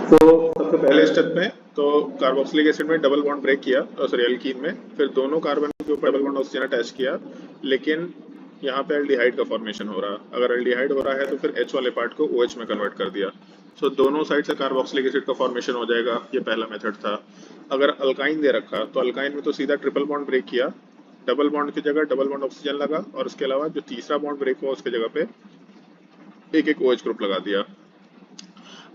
तो सबसे पहले स्टेप में तो कार्बोक्सिलिक एसिड में डबल बॉन्ड ब्रेक किया, सॉरी एल्कीन में, फिर दोनों कार्बन के ऊपर डबल बॉन्ड ऑक्सीजन अटैच किया, लेकिन यहाँ पे एल्डिहाइड का फॉर्मेशन हो रहा है। अगर एल्डिहाइड हो रहा है तो फिर H वाले पार्ट को OH में कन्वर्ट कर दिया, सो दोनों साइड से कार्बोक्सिलिक एसिड का फॉर्मेशन हो जाएगा। ये पहला मेथड था। अगर अल्काइन दे रखा तो अल्काइन में तो सीधा ट्रिपल बॉन्ड ब्रेक किया, डबल बॉन्ड की जगह डबल बॉन्ड ऑक्सीजन लगा, और उसके अलावा जो तीसरा बॉन्ड ब्रेक हुआ उसके जगह पे एक एक OH ग्रुप लगा दिया।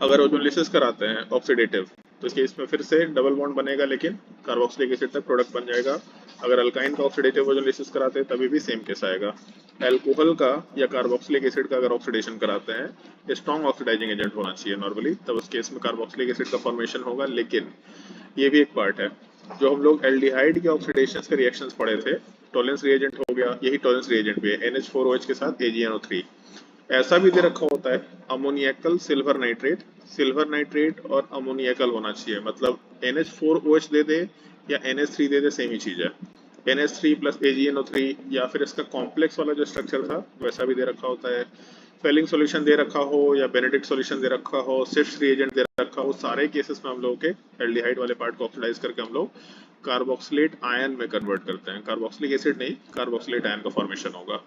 अगर ओजोलिसिस कराते हैं ऑक्सीडेटिव तो इस केस में फिर से डबल बॉन्ड बनेगा, लेकिन कार्बोक्सिलिक एसिड तक प्रोडक्ट बन जाएगा। अगर अल्काइन का ऑक्सीडेटिव ओजोलिसिस कराते हैं तभी भी सेम केस आएगा। एल्कोहल का या कार्बोक्सिलिक एसिड का अगर ऑक्सीडेशन कराते हैं, स्ट्रॉन्ग ऑक्सीडाइजिंग एजेंट होना चाहिए नॉर्मली, तब उस केस में कार्बोक्सिलिक एसिड का फॉर्मेशन होगा। लेकिन ये भी एक पार्ट है, जो हम लोग एल्डिहाइड के ऑक्सीडेशन के रिएक्शंस पढ़े थे, टॉलेंस रिएजेंट हो गया, यही टॉलेंस रिएजेंट भी है, NH4OH के साथ AgNO3। ऐसा भी दे रखा होता है अमोनियकल सिल्वर नाइट्रेट और अमोनियकल होना चाहिए, मतलब NH4OH दे दे या NH3 दे दे, सेम ही चीज है। NH3 प्लस AgNO3, या फिर इसका कॉम्प्लेक्स वाला जो स्ट्रक्चर था वैसा भी दे रखा होता है। फेलिंग सॉल्यूशन दे रखा हो या बेनेडिक्ट सॉल्यूशन दे रखा हो, सिफ्ट रिएजेंट दे रखा हो, सारे केसेस में हम लोग के एल्डिहाइड वाले पार्ट को ऑक्सीडाइज करके हम लोग कार्बोक्सिलेट आयन में कन्वर्ट करते हैं। कार्बोक्सिलिक एसिड नहीं, कार्बोक्सिलेट आयन का फॉर्मेशन होगा।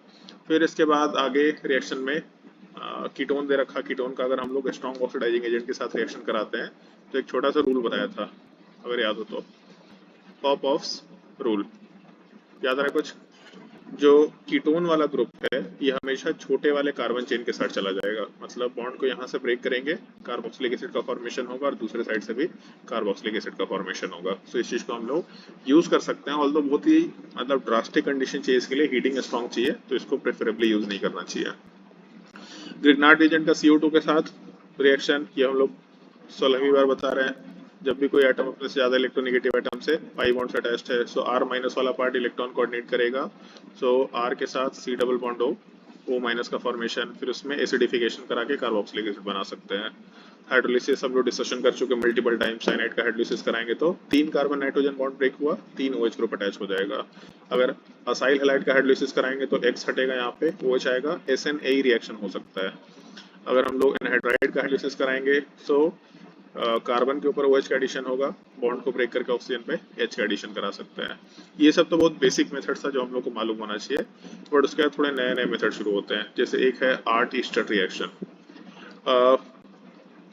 फिर इसके बाद आगे रिएक्शन में कीटोन दे रखा। कीटोन का अगर हम लोग स्ट्रॉन्ग ऑक्सीडाइजिंग एजेंट के साथ रिएक्शन कराते हैं तो एक छोटा सा रूल बताया था, अगर याद हो तो, पॉप ऑफ्स रूल, याद रहा कुछ? जो कीटोन वाला ग्रुप है ये हमेशा छोटे वाले कार्बन चेन के साथ चला जाएगा, मतलब बॉन्ड को यहाँ से ब्रेक करेंगे, कार्बोक्सिलिक एसिड का फॉर्मेशन होगा, और दूसरे साइड से भी कार्बोक्सिलिक एसिड का फॉर्मेशन होगा। तो इस चीज को हम लोग यूज कर सकते हैं, ऑल्दो बहुत ही मतलब ड्रास्टिक कंडीशन चाहिए इसके लिए, हीटिंग स्ट्रॉन्ग चाहिए, तो इसको प्रेफरेबली यूज नहीं करना चाहिए। ग्रिग्नार्ड रिएजेंट का CO2 के साथ रिएक्शन, ये हम लोग 16वीं बार बता रहे हैं। जब भी कोई एटम अपने से ज्यादा इलेक्ट्रोनेगेटिव एटम से पाई बॉन्ड से अटैच्ड है, सो R माइनस वाला पार्ट इलेक्ट्रॉन कोऑर्डिनेट करेगा, सो R के साथ C double bond O minus का फॉर्मेशन, फिर उसमें एसिडिफिकेशन करा के कार्बोक्सिलिक एसिड बना सकते हैं। हाइड्रोलिसिस हम लोग डिस्कशन कर चुके मल्टीपल टाइम, साइनाइड का हाइड्रोलिसिस कराएंगे तो 3 कार्बन नाइट्रोजन बॉन्ड ब्रेक हुआ, 3 OH ग्रुप अटैच हो जाएगा। अगर असाइल हैलाइड का हाइड्रोलिसिस कराएंगे तो X हटेगा, यहाँ पे OH आएगा, SNA रिएक्शन हो सकता है। अगर हम लोग एनहाइड्राइड का हाइड्रोलिसिस कराएंगे तो कार्बन के ऊपर OH का एडिशन होगा, बॉन्ड को ब्रेक करके ऑक्सीजन पे H का एडिशन करा सकते हैं। ये सब तो बहुत बेसिक मेथड्स था जो हम लोग को मालूम होना चाहिए, बट उसके बाद थोड़े नए नए मेथड शुरू होते हैं। जैसे एक है आर्ट ईस्टर रिएक्शन,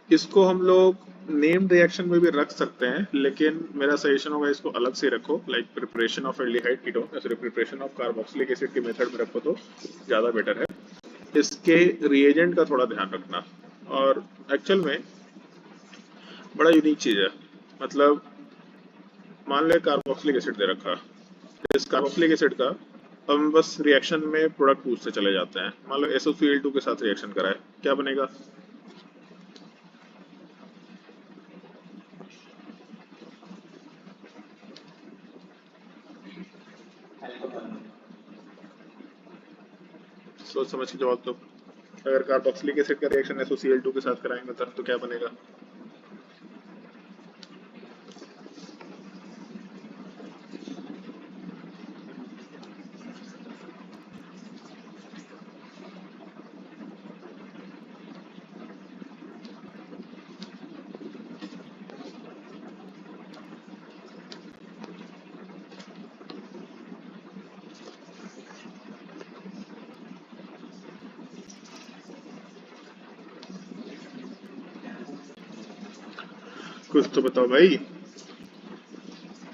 इसको हम लोग नेम्ड रिएक्शन में भी रख सकते हैं, लेकिन मेरा सजेशन होगा इसको अलग से रखो, like preparation of aldehyde ketone, sorry preparation of carboxylic acid के मेथड में रखो तो ज़्यादा बेटर है। इसके रिएजेंट का थोड़ा ध्यान रखना, और एक्चुअल में बड़ा यूनिक चीज़ है, मतलब मान ले कार्बोक्सिलिक एसिड दे रखा, इस कार्बोक्सिलिक एसिड का हम बस रिएक्शन में प्रोडक्ट पूछते चले जाते हैं। मान लो SOCl2 के साथ रिएक्शन कराए, क्या बनेगा? सोच समझ के जवाब दो। अगर कार्बोक्सिलिक एसिड का रिएक्शन SOCl2 के साथ कराएंगे तब तो क्या बनेगा? कुछ तो बताओ भाई,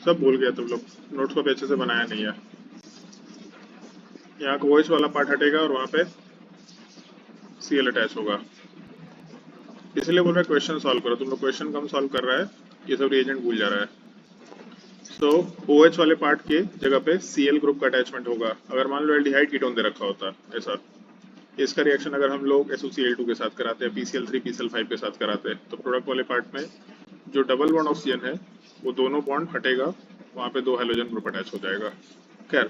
सब भूल गया तुम लोग, नोट्स को भी अच्छे से बनाया नहीं है। यहाँ का OH वाला पार्ट हटेगा और वहाँ पे Cl अटैच होगा, इसलिए बोल रहा है क्वेश्चन सॉल्व करो। तुम लोग क्वेश्चन कम सॉल्व कर रहा है, ये सब रिएजेंट भूल जा रहा है। सो OH वाले पार्ट के जगह पे Cl ग्रुप का अटैचमेंट होगा। अगर मान लो एल्डिहाइड कीटोन दे रखा होता ऐसा, इसका रिएक्शन अगर हम लोग SOCl2 के साथ कराते हैं, PCl3 PCl5 के साथ कराते हैं, तो प्रोडक्ट वाले पार्ट में जो डबल बॉन्ड ऑक्सीजन है वो दोनों बॉन्ड हटेगा, वहाँ पे 2 हाइड्रोजन ग्रुप अटैच हो जाएगा। खैर,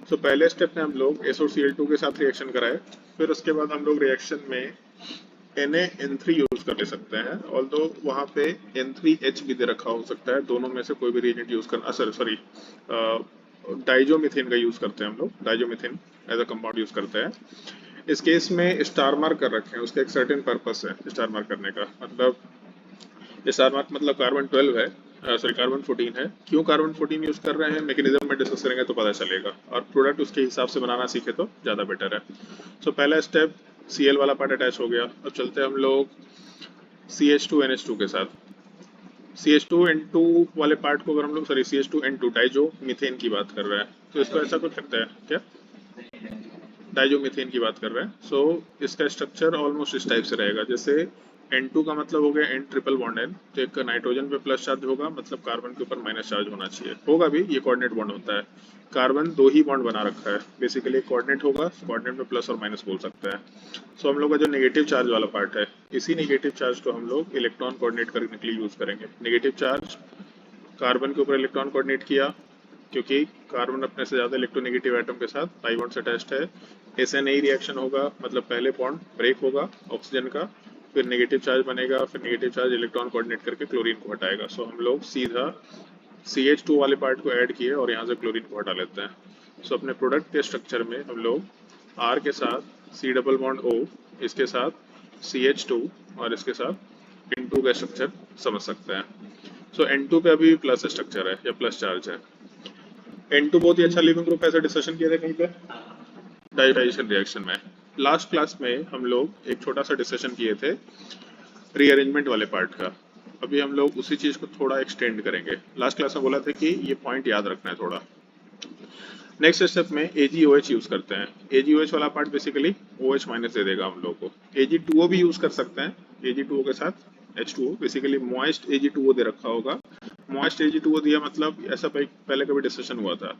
तो पहले स्टेप में हम लोग SOCl2 के साथ रिएक्शन कराए, फिर उसके बाद हम लोग रिएक्शन में Na-N3 यूज कर ले सकते हैं, ऑल्दो वहाँ पे N3H भी दे रखा हो सकता है। दोनों में से कोई भी रिएजेंट यूज करना, सॉरी डाइजोमिथेन का यूज करते हैं हम लोग, डाइजोमिथेन एज अ कंपाउंड यूज करते हैं। इस केस में स्टार मार्क कर रखे हैं, उसका एक सर्टेन पर्पस है स्टार मार्क करने का, मतलब स्टार मार्क मतलब कार्बन 12 है, सॉरी कार्बन 14 है। क्यों कार्बन 14 यूज कर रहे हैं मैकेनिज्म में डिस्कस करेंगे तो पता चलेगा, और प्रोडक्ट उसके हिसाब से बनाना सीखे तो ज़्यादा बेटर है। सो पहला स्टेप Cl वाला पार्ट अटैच हो गया। अब चलते हैं हम लोग CH2NH2 के साथ। CH2N2 वाले पार्ट को अगर हम लोग, सॉरी CH2N2 डाइजो मीथेन की बात कर रहे हैं, तो इसको ऐसा कुछ लगता है क्या, डाइजो मीथेन की बात कर रहे हैं। सो इसका स्ट्रक्चर ऑलमोस्ट इस टाइप से रहेगा, जैसे N2 का मतलब हो गया N ट्रिपल बॉन्ड N, तो एक नाइट्रोजन पे प्लस चार्ज होगा, मतलब कार्बन के ऊपर माइनस चार्ज होना चाहिए, होगा भी, ये कोऑर्डिनेट बॉन्ड होता है। कार्बन दो ही बॉन्ड बना रखा है, बेसिकली कोऑर्डिनेट होगा, कोऑर्डिनेट में प्लस और माइनस बोल सकते हैं। सो हम लोग का जो नेगेटिव चार्ज वाला पार्ट है, इसी नेगेटिव चार्ज को हम लोग इलेक्ट्रॉन कोऑर्डिनेट करने के लिए यूज करेंगे। नेगेटिव चार्ज कार्बन के ऊपर इलेक्ट्रॉन कोऑर्डिनेट किया, क्योंकि कार्बन अपने से ज्यादा इलेक्ट्रोनेगेटिव एटम के साथ पाई बॉन्ड से अटैच्ड है। SN रिएक्शन होगा, मतलब पहले बॉन्ड ब्रेक होगा ऑक्सीजन का, फिर नेगेटिव चार्ज बनेगा, फिर नेगेटिव चार्ज इलेक्ट्रॉन कोऑर्डिनेट करके क्लोरीन को हटाएगा। सो हम लोग सीधा CH2 वाले पार्ट को ऐड किए और यहाँ से क्लोरीन को हटा लेते हैं। सो अपने प्रोडक्ट के स्ट्रक्चर में हम लोग R के साथ C डबल बॉन्ड O, इसके साथ CH2 और इसके साथ N2 का स्ट्रक्चर समझ सकते हैं। सो N2 पे अभी प्लस स्ट्रक्चर है या प्लस चार्ज है। N2 बहुत ही अच्छा लिविंग ग्रुप है, ऐसा डिस्कशन किया था कहीं पे डाइजेशन रिएक्शन में। लास्ट क्लास में हम लोग एक छोटा सा डिस्कशन किए थे रीअरेंजमेंट वाले पार्ट का। अभी हम लोग उसी चीज को थोड़ा एक्सटेंड करेंगे। लास्ट क्लास में बोला था कि ये पॉइंट याद रखना है थोड़ा। नेक्स्ट स्टेप में AgOH यूज करते हैं। AgOH वाला पार्ट बेसिकली OH माइनस दे देगा हम लोग को। Ag2O भी यूज कर सकते हैं, Ag2O के साथ H2O, बेसिकली मॉइस्ट Ag2O दे रखा होगा। मॉइस्ट Ag2O दिया मतलब ऐसा पहले कभी डिस्कशन हुआ था,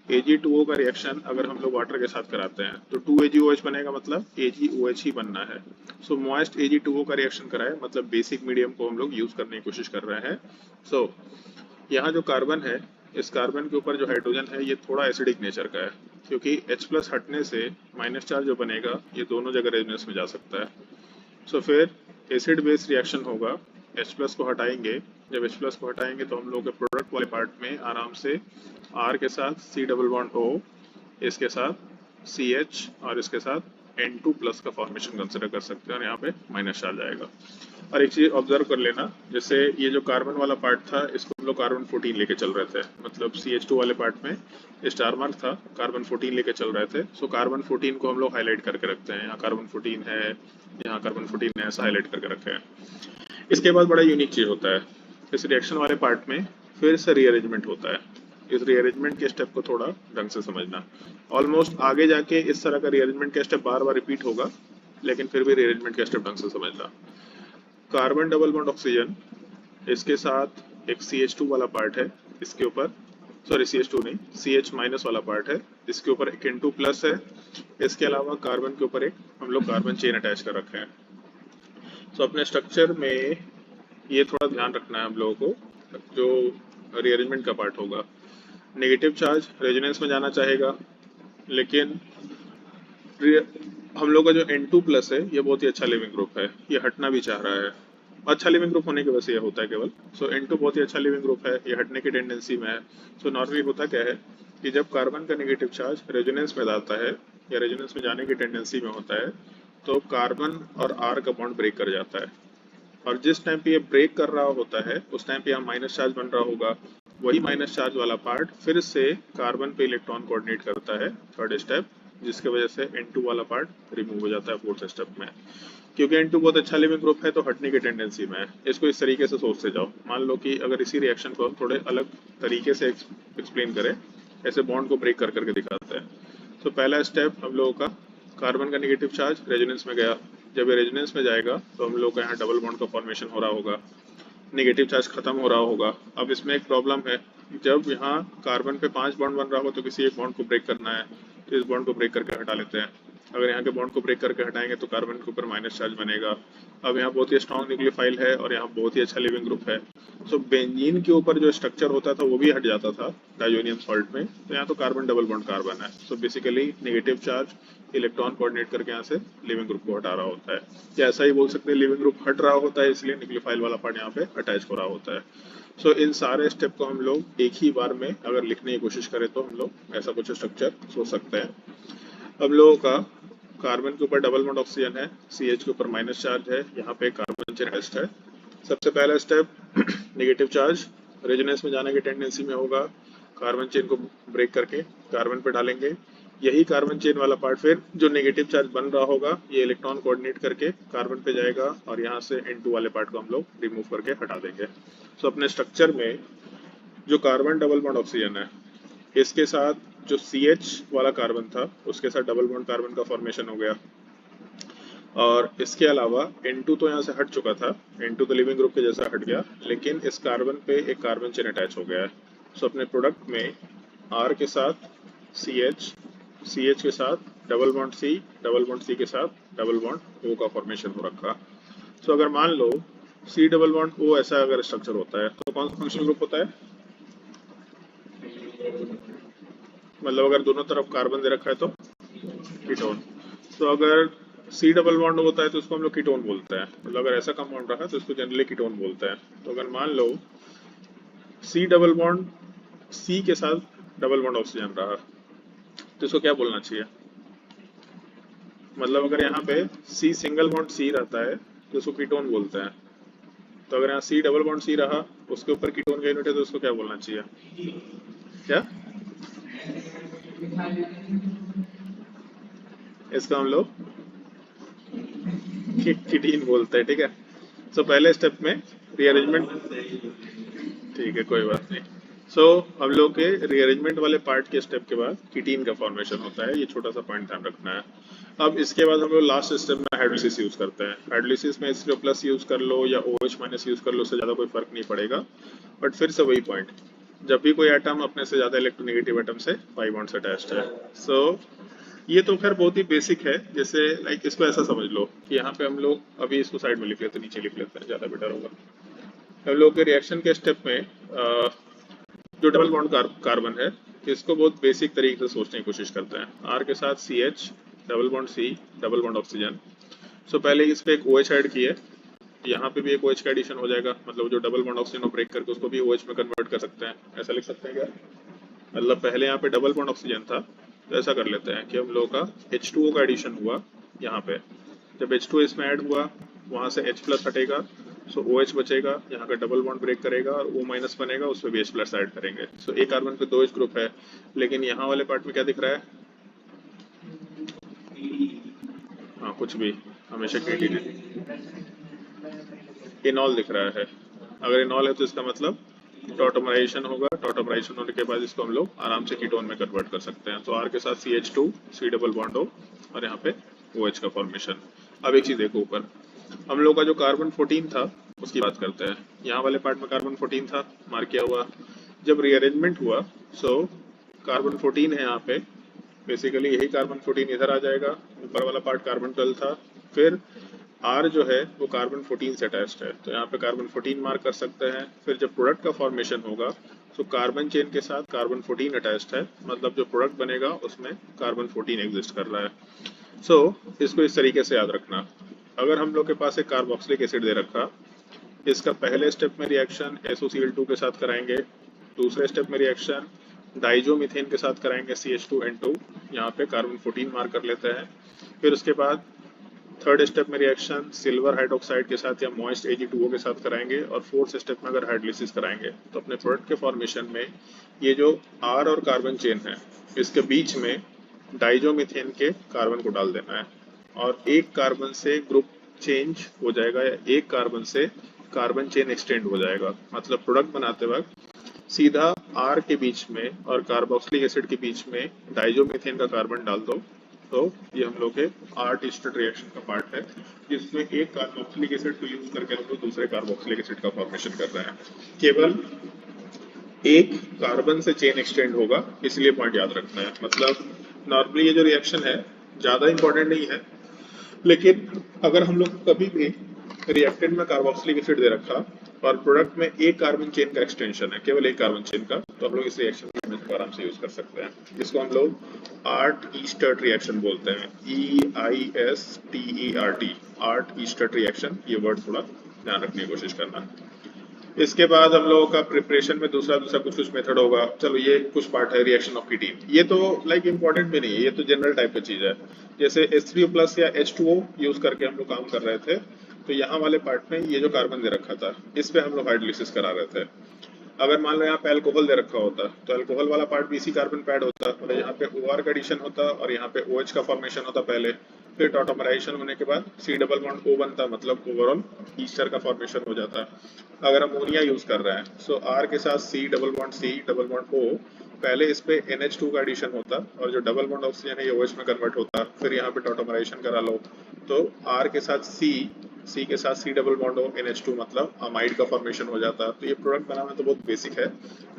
Ag2O का रिएक्शन अगर हम लोग वाटर के साथ कराते हैं तो 2AgOH बनेगा, मतलब AgOH ही बनना है। सो मॉइस्ट Ag2O का रिएक्शन कराए, मतलब बेसिक मीडियम को हम लोग यूज करने की कोशिश कर रहे हैं। सो यहाँ जो कार्बन है, इस कार्बन के ऊपर जो हाइड्रोजन है ये थोड़ा एसिडिक नेचर का है, क्योंकि H+ हटने से माइनस चार्ज जो बनेगा ये दोनों जगह रेजोनेंस में जा सकता है। सो फिर एसिड बेस रिएक्शन होगा, H+ को हटाएंगे। जब H+ को हटाएंगे तो हम लोग के प्रोडक्ट वाले पार्ट में आराम से R के साथ C डबल बॉन्ड O, इसके साथ CH और इसके साथ N2+ का फॉर्मेशन कंसिडर कर सकते हैं, और यहाँ पे माइनस चार्ज आएगा। और एक चीज ऑब्जर्व कर लेना, जैसे ये जो कार्बन वाला पार्ट था इसको हम लोग कार्बन 14 लेके चल रहे थे, मतलब CH2 वाले पार्ट में स्टार मार्क था, कार्बन 14 लेके चल रहे थे। सो कार्बन 14 को हम लोग हाईलाइट करके रखते हैं, यहाँ कार्बन 14 है, यहाँ कार्बन 14 है, ऐसा हाईलाइट करके रखे हैं। इसके बाद बड़ा यूनिक चीज होता है, इस रिएक्शन वाले पार्ट में फिर से रीअरेंजमेंट होता है। इस रीअरेंजमेंट के स्टेप को थोड़ा ढंग से समझना। ऑलमोस्ट आगे जाके इस तरह का रीअरेंजमेंट का स्टेप बार बार रिपीट होगा, लेकिन फिर भी रीअरेंजमेंट का स्टेप ढंग से समझना। कार्बन डबल बॉन्ड ऑक्सीजन, इसके साथ एक CH2 वाला पार्ट है, इसके ऊपर, सॉरी CH2 नहीं, CH माइनस वाला पार्ट है, इसके ऊपर एक N2+ है। इसके अलावा कार्बन के ऊपर एक हम लोग कार्बन चेन अटैच कर रखे हैं। सो अपने स्ट्रक्चर में ये थोड़ा ध्यान रखना है हम लोगों को, जो रीअरेंजमेंट का पार्ट होगा। नेगेटिव चार्ज रेजोनेंस में जाना चाहेगा, लेकिन हम लोग का जो N2+ है ये बहुत ही अच्छा लिविंग ग्रुप है, ये हटना भी चाह रहा है। अच्छा लिविंग ग्रुप होने की वजह से ये होता है केवल। सो N2 बहुत ही अच्छा लिविंग ग्रुप है, ये हटने की टेंडेंसी में है। सो नॉर्मली होता क्या है कि जब कार्बन का नेगेटिव चार्ज रेजोनेंस में जाता है या रेजोनेंस में जाने की टेंडेंसी में होता है, तो कार्बन और R का बॉन्ड ब्रेक कर जाता है, और जिस टाइम पे ये ब्रेक कर रहा होता है उस टाइम पे यहाँ माइनस चार्ज बन रहा होगा। वही माइनस चार्ज वाला पार्ट फिर से कार्बन पे इलेक्ट्रॉन कोऑर्डिनेट करता है, थर्ड स्टेप, जिसके वजह से N2 वाला पार्ट रिमूव हो जाता है फोर्थ स्टेप में। क्योंकि N2 बहुत अच्छा लिविंग ग्रुप है तो हटने की टेंडेंसी में है। इसको इस तरीके से सोचते जाओ, मान लो कि अगर इसी रिएक्शन को हम थोड़े अलग तरीके से एक्सप्लेन करें, ऐसे बॉन्ड को ब्रेक कर करके दिखाते हैं। तो पहला स्टेप हम लोगों का, कार्बन का नेगेटिव चार्ज रेजोनेंस में गया, जब ये रेजोनेंस में जाएगा तो हम लोग का यहाँ डबल बॉन्ड का फॉर्मेशन हो रहा होगा, नेगेटिव चार्ज खत्म हो रहा होगा। अब इसमें एक प्रॉब्लम है, जब यहाँ कार्बन पे 5 बॉन्ड बन रहा हो तो किसी एक बॉन्ड को ब्रेक करना है, तो इस बॉन्ड को ब्रेक करके हटा लेते हैं। अगर यहाँ के बॉन्ड को ब्रेक करके हटाएंगे तो कार्बन के ऊपर माइनस चार्ज बनेगा। अब यहाँ बहुत ही स्ट्रॉन्ग न्यूक्लियोफाइल है और यहाँ बहुत ही अच्छा लिविंग ग्रुप है। सो बेंजीन के ऊपर जो स्ट्रक्चर होता था वो भी हट जाता था डाइजोनियम सॉल्ट में, तो यहाँ तो कार्बन डबल बॉन्ड कार्बन है। So basically negative charge electron coordinate करके यहाँ से लिविंग ग्रुप को हटा रहा होता है, या ऐसा ही बोल सकते हैं लिविंग ग्रुप हट रहा होता है, इसलिए न्यूक्लियोफाइल वाला पार्ट यहाँ पे अटैच हो रहा होता है। सो इन सारे स्टेप को हम लोग एक ही बार में अगर लिखने की कोशिश करें तो हम लोग ऐसा कुछ स्ट्रक्चर सोच सकते हैं। हम लोगों का कार्बन के ऊपर डबल बॉन्ड ऑक्सीजन है, CH के ऊपर माइनस चार्ज है, यहाँ पे कार्बन चेन अटैच्ड है, सबसे पहला स्टेप नेगेटिव चार्ज रेजोनेंस में जाने की टेंडेंसी में होगा, कार्बन चेन को ब्रेक करके कार्बन पे डालेंगे। यही कार्बन चेन वाला पार्ट फिर जो नेगेटिव चार्ज बन रहा होगा ये इलेक्ट्रॉन कोऑर्डिनेट करके कार्बन पे जाएगा और यहाँ से N2 वाले पार्ट को हम लोग रिमूव करके हटा देंगे। सो अपने स्ट्रक्चर में जो कार्बन डबल बॉन्ड ऑक्सीजन है इसके साथ जो CH वाला कार्बन था उसके साथ डबल बॉन्ड कार्बन का फॉर्मेशन हो गया, और इसके अलावा N2 तो यहाँ से हट चुका था, N2 तो लिविंग ग्रुप के जैसा हट गया, लेकिन इस कार्बन पे एक कार्बन चेन अटैच हो गया है। सो अपने प्रोडक्ट में R के साथ CH, CH के साथ double bond C, double bond C के साथ डबल बॉन्ड O का फॉर्मेशन हो रखा। सो अगर मान लो C डबल बॉन्ड O ऐसा अगर स्ट्रक्चर होता है तो कौन सा फंक्शनल ग्रुप होता है? मतलब अगर दोनों तरफ कार्बन दे रखा है तो कीटोन। तो अगर C डबल बॉन्ड होता है तो उसको हम लोग कीटोन बोलते हैं, मतलब अगर ऐसा कंपाउंड रहा तो उसको जनरली कीटोन बोलते हैं। तो अगर मान लो C डबल बॉन्ड C के साथ डबल बॉन्ड ऑक्सीजन रहा तो इसको क्या बोलना चाहिए? मतलब अगर यहाँ पे C सिंगल बॉन्ड C रहता है तो उसको कीटोन बोलते हैं। तो अगर यहाँ C डबल बॉन्ड C रहा उसके ऊपर कीटोन का यूनिट है तो उसको क्या बोलना चाहिए? क्या इसका हम लोग कीटीन बोलते हैं, ठीक है। सो पहले स्टेप में रीअरेंजमेंट, ठीक है कोई बात नहीं। सो हम लोग के रीअरेंजमेंट वाले पार्ट के स्टेप के बाद कीटीन का फॉर्मेशन होता है, ये छोटा सा पॉइंट ध्यान रखना है। अब इसके बाद हम लोग लास्ट स्टेप में हाइड्रोलिसिस यूज करते हैं। हाइड्रोलिसिस में H3O+ यूज कर लो या OH- यूज कर लो, उससे ज़्यादा कोई फर्क नहीं पड़ेगा, बट फिर से वही पॉइंट, जब भी कोई एटम अपने से ज़्यादा इलेक्ट्रोनेगेटिव एटम से पाई बॉन्ड से अटैच्ड है। सो ये तो खैर बहुत ही बेसिक है, जैसे लाइक इसको ऐसा समझ लो कि यहाँ पे हम लोग अभी इसको साइड में लिख लेते हैं, नीचे लिख लेते हैं, ज़्यादा बेटर होगा। हम लोग के रिएक्शन के स्टेप में जो डबल बॉन्ड कार्बन है इसको बहुत बेसिक तरीके से सोचने की कोशिश करते हैं। R के साथ CH, double bond C, double bond oxygen. So पहले इस पे एक OH ऐड किए, यहाँ पे भी एक OH का एडिशन हो जाएगा, मतलब जो डबल बॉन्ड ऑक्सीजन को ब्रेक करके उसको भी OH में कन्वर्ट कर सकते हैं, ऐसा लिख सकते हैं क्या? मतलब पहले यहाँ पे डबल बॉन्ड ऑक्सीजन था तो ऐसा कर लेते हैं कि हम लोगों का H2O का एडिशन हुआ यहाँ पे, जब H2O इसमें ऐड हुआ वहाँ से H+ हटेगा, सो OH बचेगा, यहाँ का डबल बॉन्ड ब्रेक करेगा और O- बनेगा, उस पर भी H+ ऐड करेंगे। सो एक कार्बन पे 2 H ग्रुप है, लेकिन यहाँ वाले पार्ट में क्या दिख रहा है? हाँ कुछ भी, हमेशा केटीन इनॉल दिख रहा है। अगर इनॉल है तो इसका मतलब टॉटमराइजेशन होगा, टॉटमराइजेशन होने के बाद इसको हम लोग आराम से कीटोन में कन्वर्ट कर सकते हैं। तो R के साथ CH2, C double bond O और यहाँ पे OH का फॉर्मेशन। अब एक चीज देखो, ऊपर हम लोग का जो कार्बन 14 था उसकी बात करते हैं। यहाँ वाले पार्ट में कार्बन 14 था, मार्क किया हुआ। जब रीअरेंजमेंट हुआ सो कार्बन 14 है यहाँ पे, बेसिकली यही कार्बन 14 इधर आ जाएगा, ऊपर वाला पार्ट कार्बन 12 था, फिर R जो है वो कार्बन 14 से अटैच्ड है तो यहाँ पे कार्बन 14 मार्क कर सकते हैं। फिर जब प्रोडक्ट का फॉर्मेशन होगा तो कार्बन चेन के साथ कार्बन 14 अटैच्ड है, मतलब जो प्रोडक्ट बनेगा उसमें कार्बन 14 एग्जिस्ट कर रहा है। सो इसको इस तरीके से याद रखना। अगर हम लोग के पास एक कार्बोक्सिलिक एसिड दे रखा, इसका पहले स्टेप में रिएक्शन SOCl2 के साथ कराएंगे, दूसरे स्टेप में रिएक्शन डाइजोमीथेन के साथ कराएंगे CH2N2, यहाँ पे कार्बन 14 मार्क कर लेते हैं। फिर उसके बाद थर्ड स्टेप में रिएक्शन सिल्वर हाइड्रोक्साइड के साथ या मॉइस्ट Ag2O के साथ कराएंगे, और फोर्थ स्टेप में अगर हाइड्रोलिसिस कराएंगे तो अपने प्रोडक्ट के फॉर्मेशन में ये जो R और कार्बन चेन है इसके बीच में डाइजोमीथेन के कार्बन को डाल देना है, और एक कार्बन से ग्रुप चेंज हो जाएगा या एक कार्बन से कार्बन चेन एक्सटेंड हो जाएगा। मतलब प्रोडक्ट बनाते वक्त सीधा R के बीच में और कार्बोक्सिलिक एसिड के बीच में डाइजोमीथेन का कार्बन डाल दो, तो ये हम लोग के आर्ट ईस्टर रिएक्शन का पार्ट है, जिसमें एक कार्बोक्सिलिक एसिड को यूज करके हम लोग दूसरे कार्बोक्सिलिक एसिड का फॉर्मेशन कर रहे हैं। केवल एक कार्बन से चेन एक्सटेंड होगा, इसलिए पॉइंट याद रखना है। मतलब नॉर्मली ये जो रिएक्शन है ज्यादा इंपॉर्टेंट नहीं है, लेकिन अगर हम लोग कभी भी रिएक्टेंट में कार्बोक्सिलिक एसिड दे रखा और प्रोडक्ट में एक कार्बन चेन का एक्सटेंशन है, केवल एक कार्बन चेन का, तो हम लोग इस रिएक्शन को आराम से यूज कर सकते हैं। इसको हम लोग आर्ट ईस्टर्ट रिएक्शन बोलते हैं, EISTERT, आर्ट ईस्टर्ट रिएक्शन। ये वर्ड थोड़ा ध्यान रखने की कोशिश करना। इसके बाद हम लोगों का प्रिपरेशन में दूसरा कुछ मेथड होगा। चलो ये कुछ पार्ट है रिएक्शन ऑफ कीटीन, ये तो लाइक इंपॉर्टेंट भी नहीं है, ये तो जनरल टाइप की चीज है। जैसे H3O+ या H2O यूज करके हम लोग काम कर रहे थे, तो यहाँ वाले पार्ट में ये जो कार्बन दे रखा था इस पे हम लोग हाइड्रोलिसिस करा रहे थे। अगर मान लो यहाँ पे अल्कोहल दे रखा होता तो अल्कोहल वाला पार्ट भी इसी कार्बन पे ऐड होता, और यहाँ पे OR का एडिशन होता और यहाँ पे OH का फॉर्मेशन होता पहले, फिर टॉटोमराइजेशन होने के बाद C डबल बॉन्ड O बनता, मतलब ओवरऑल ईस्टर का फॉर्मेशन हो जाता। अगर अमोनिया यूज कर रहे हैं सो R के साथ C डबल बॉन्ड O, पहले इस पे NH2 का एडिशन होता और जो डबल बॉन्ड ऑक्सीजन है ये OH में कन्वर्ट होता, फिर यहाँ पे टॉटोमराइजेशन करा लो तो R के साथ C के साथ C डबल बॉन्ड हो NH2, मतलब अमाइड का फॉर्मेशन हो जाता। तो ये प्रोडक्ट बनाना तो बहुत बेसिक है,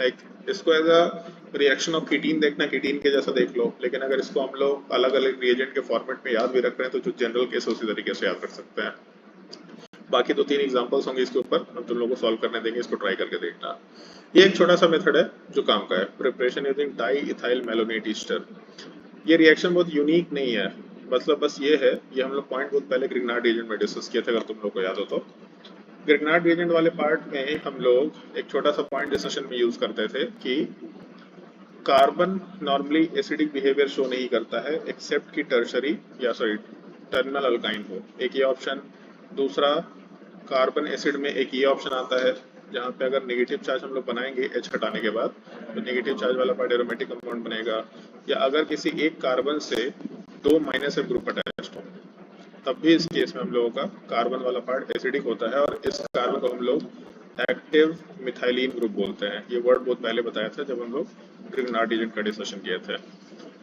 लाइक इसको एज अ रिएक्शन ऑफ कीटीन देखना, कीटीन के जैसा देख लो, लेकिन अगर इसको हम लोग अलग अलग रिएजेंट के फॉर्मेट में याद भी रख रहे हैं तो जो जनरल केस उसी तरीके से याद रख सकते हैं। बाकी 2-3 एग्जांपल्स होंगे इसके ऊपर, हम तुम लोगों को सॉल्व करने देंगे, इसको ट्राई करके देखना। ये एक छोटा सा मेथड है जो काम का है, preparation using di ethyl malonate Easter. ये रिएक्शन बहुत यूनिक नहीं है, मतलब बस ये है, ये हम लोग पॉइंट बहुत पहले ग्रिग्नार्ड रिएजेंट में डिस्कस किए थे, अगर तुम लोग को याद हो तो। ग्रिग्नार्ड रिएजेंट वाले पार्ट में हम लोग एक छोटा सा पॉइंट डिस्कशन में यूज करते थे कि carbon normally acidic behaviour show नहीं करता है एक्सेप्ट कि टर्शरी या सॉरी टर्मिनल अल्काइन हो, एक ये ऑप्शन। दूसरा, कार्बन एसिड में एक ये ऑप्शन आता है जहाँ पे अगर नेगेटिव चार्ज हम लोग बनाएंगे H हटाने के बाद तो नेगेटिव चार्ज वाला पार्ट एरोमेटिक कंपाउंड बनेगा, या अगर किसी एक कार्बन से 2 माइनस F ग्रुप अटैच्ड हो तब भी इस केस में हम लोगों का कार्बन वाला पार्ट एसिडिक होता है और इस कार्बन को हम लोग एक्टिव मिथाइलिन ग्रुप बोलते हैं। ये वर्ड बहुत पहले बताया था जब हम लोग ग्रिग्नार्ड रिएजेंट का डिस्कशन किए थे।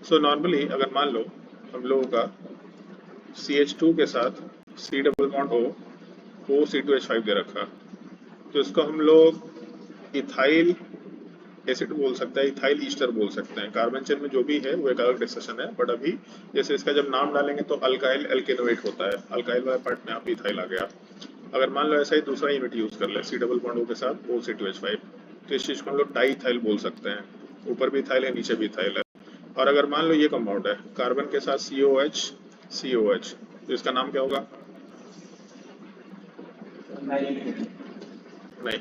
सो नॉर्मली अगर मान लो हम लोगों का CH2 के साथ C double bond O C2H5 दे रखा, तो इसको हम लोग इथाइल एसिड बोल सकते हैं, इथाइल ईस्टर बोल सकते हैं। कार्बन चेन में जो भी है वो एक अलग डिस्कशन है, बट अभी जैसे इसका जब नाम डालेंगे तो अल्काइल एल्केनोएट होता है, अल्काइल वाला पार्ट में आप इथाइल आ गया। अगर मान लो ऐसा ही दूसरा यूनिट यूज कर ले C डबल बॉन्ड O के साथ O C2H5, तो इस चीज को हम लोग डाई इथाइल बोल सकते हैं, ऊपर भी इथाइल है नीचे भी इथाइल है। और अगर मान लो ये कंपाउंड है कार्बन के साथ COH, तो इसका नाम क्या होगा? नहीं,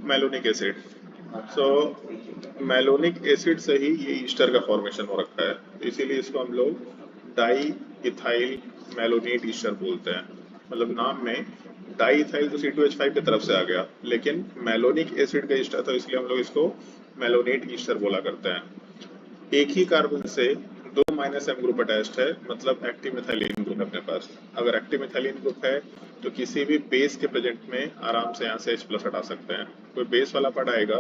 मैलोनिक एसिड। सो मैलोनिक एसिड से ही ये ईस्टर का फॉर्मेशन हो रखा है, इसीलिए इसको हम लोग डाई इथाइल मैलोनेट ईस्टर बोलते हैं। मतलब नाम में डाई इथाइल तो C2H5 की तरफ से आ गया, लेकिन मैलोनिक एसिड का ईस्टर था इसलिए हम लोग इसको मैलोनेट ईस्टर बोला करते हैं। एक ही कार्बन से 2 माइनस M ग्रुप अटैच्ड है, मतलब एक्टिव मिथाइलिन ग्रुप अपने पास। अगर एक्टिव मिथाइलिन ग्रुप है तो किसी भी बेस के प्रेजेंट में आराम से यहाँ से H+ हटा सकते हैं। कोई बेस वाला पार्ट आएगा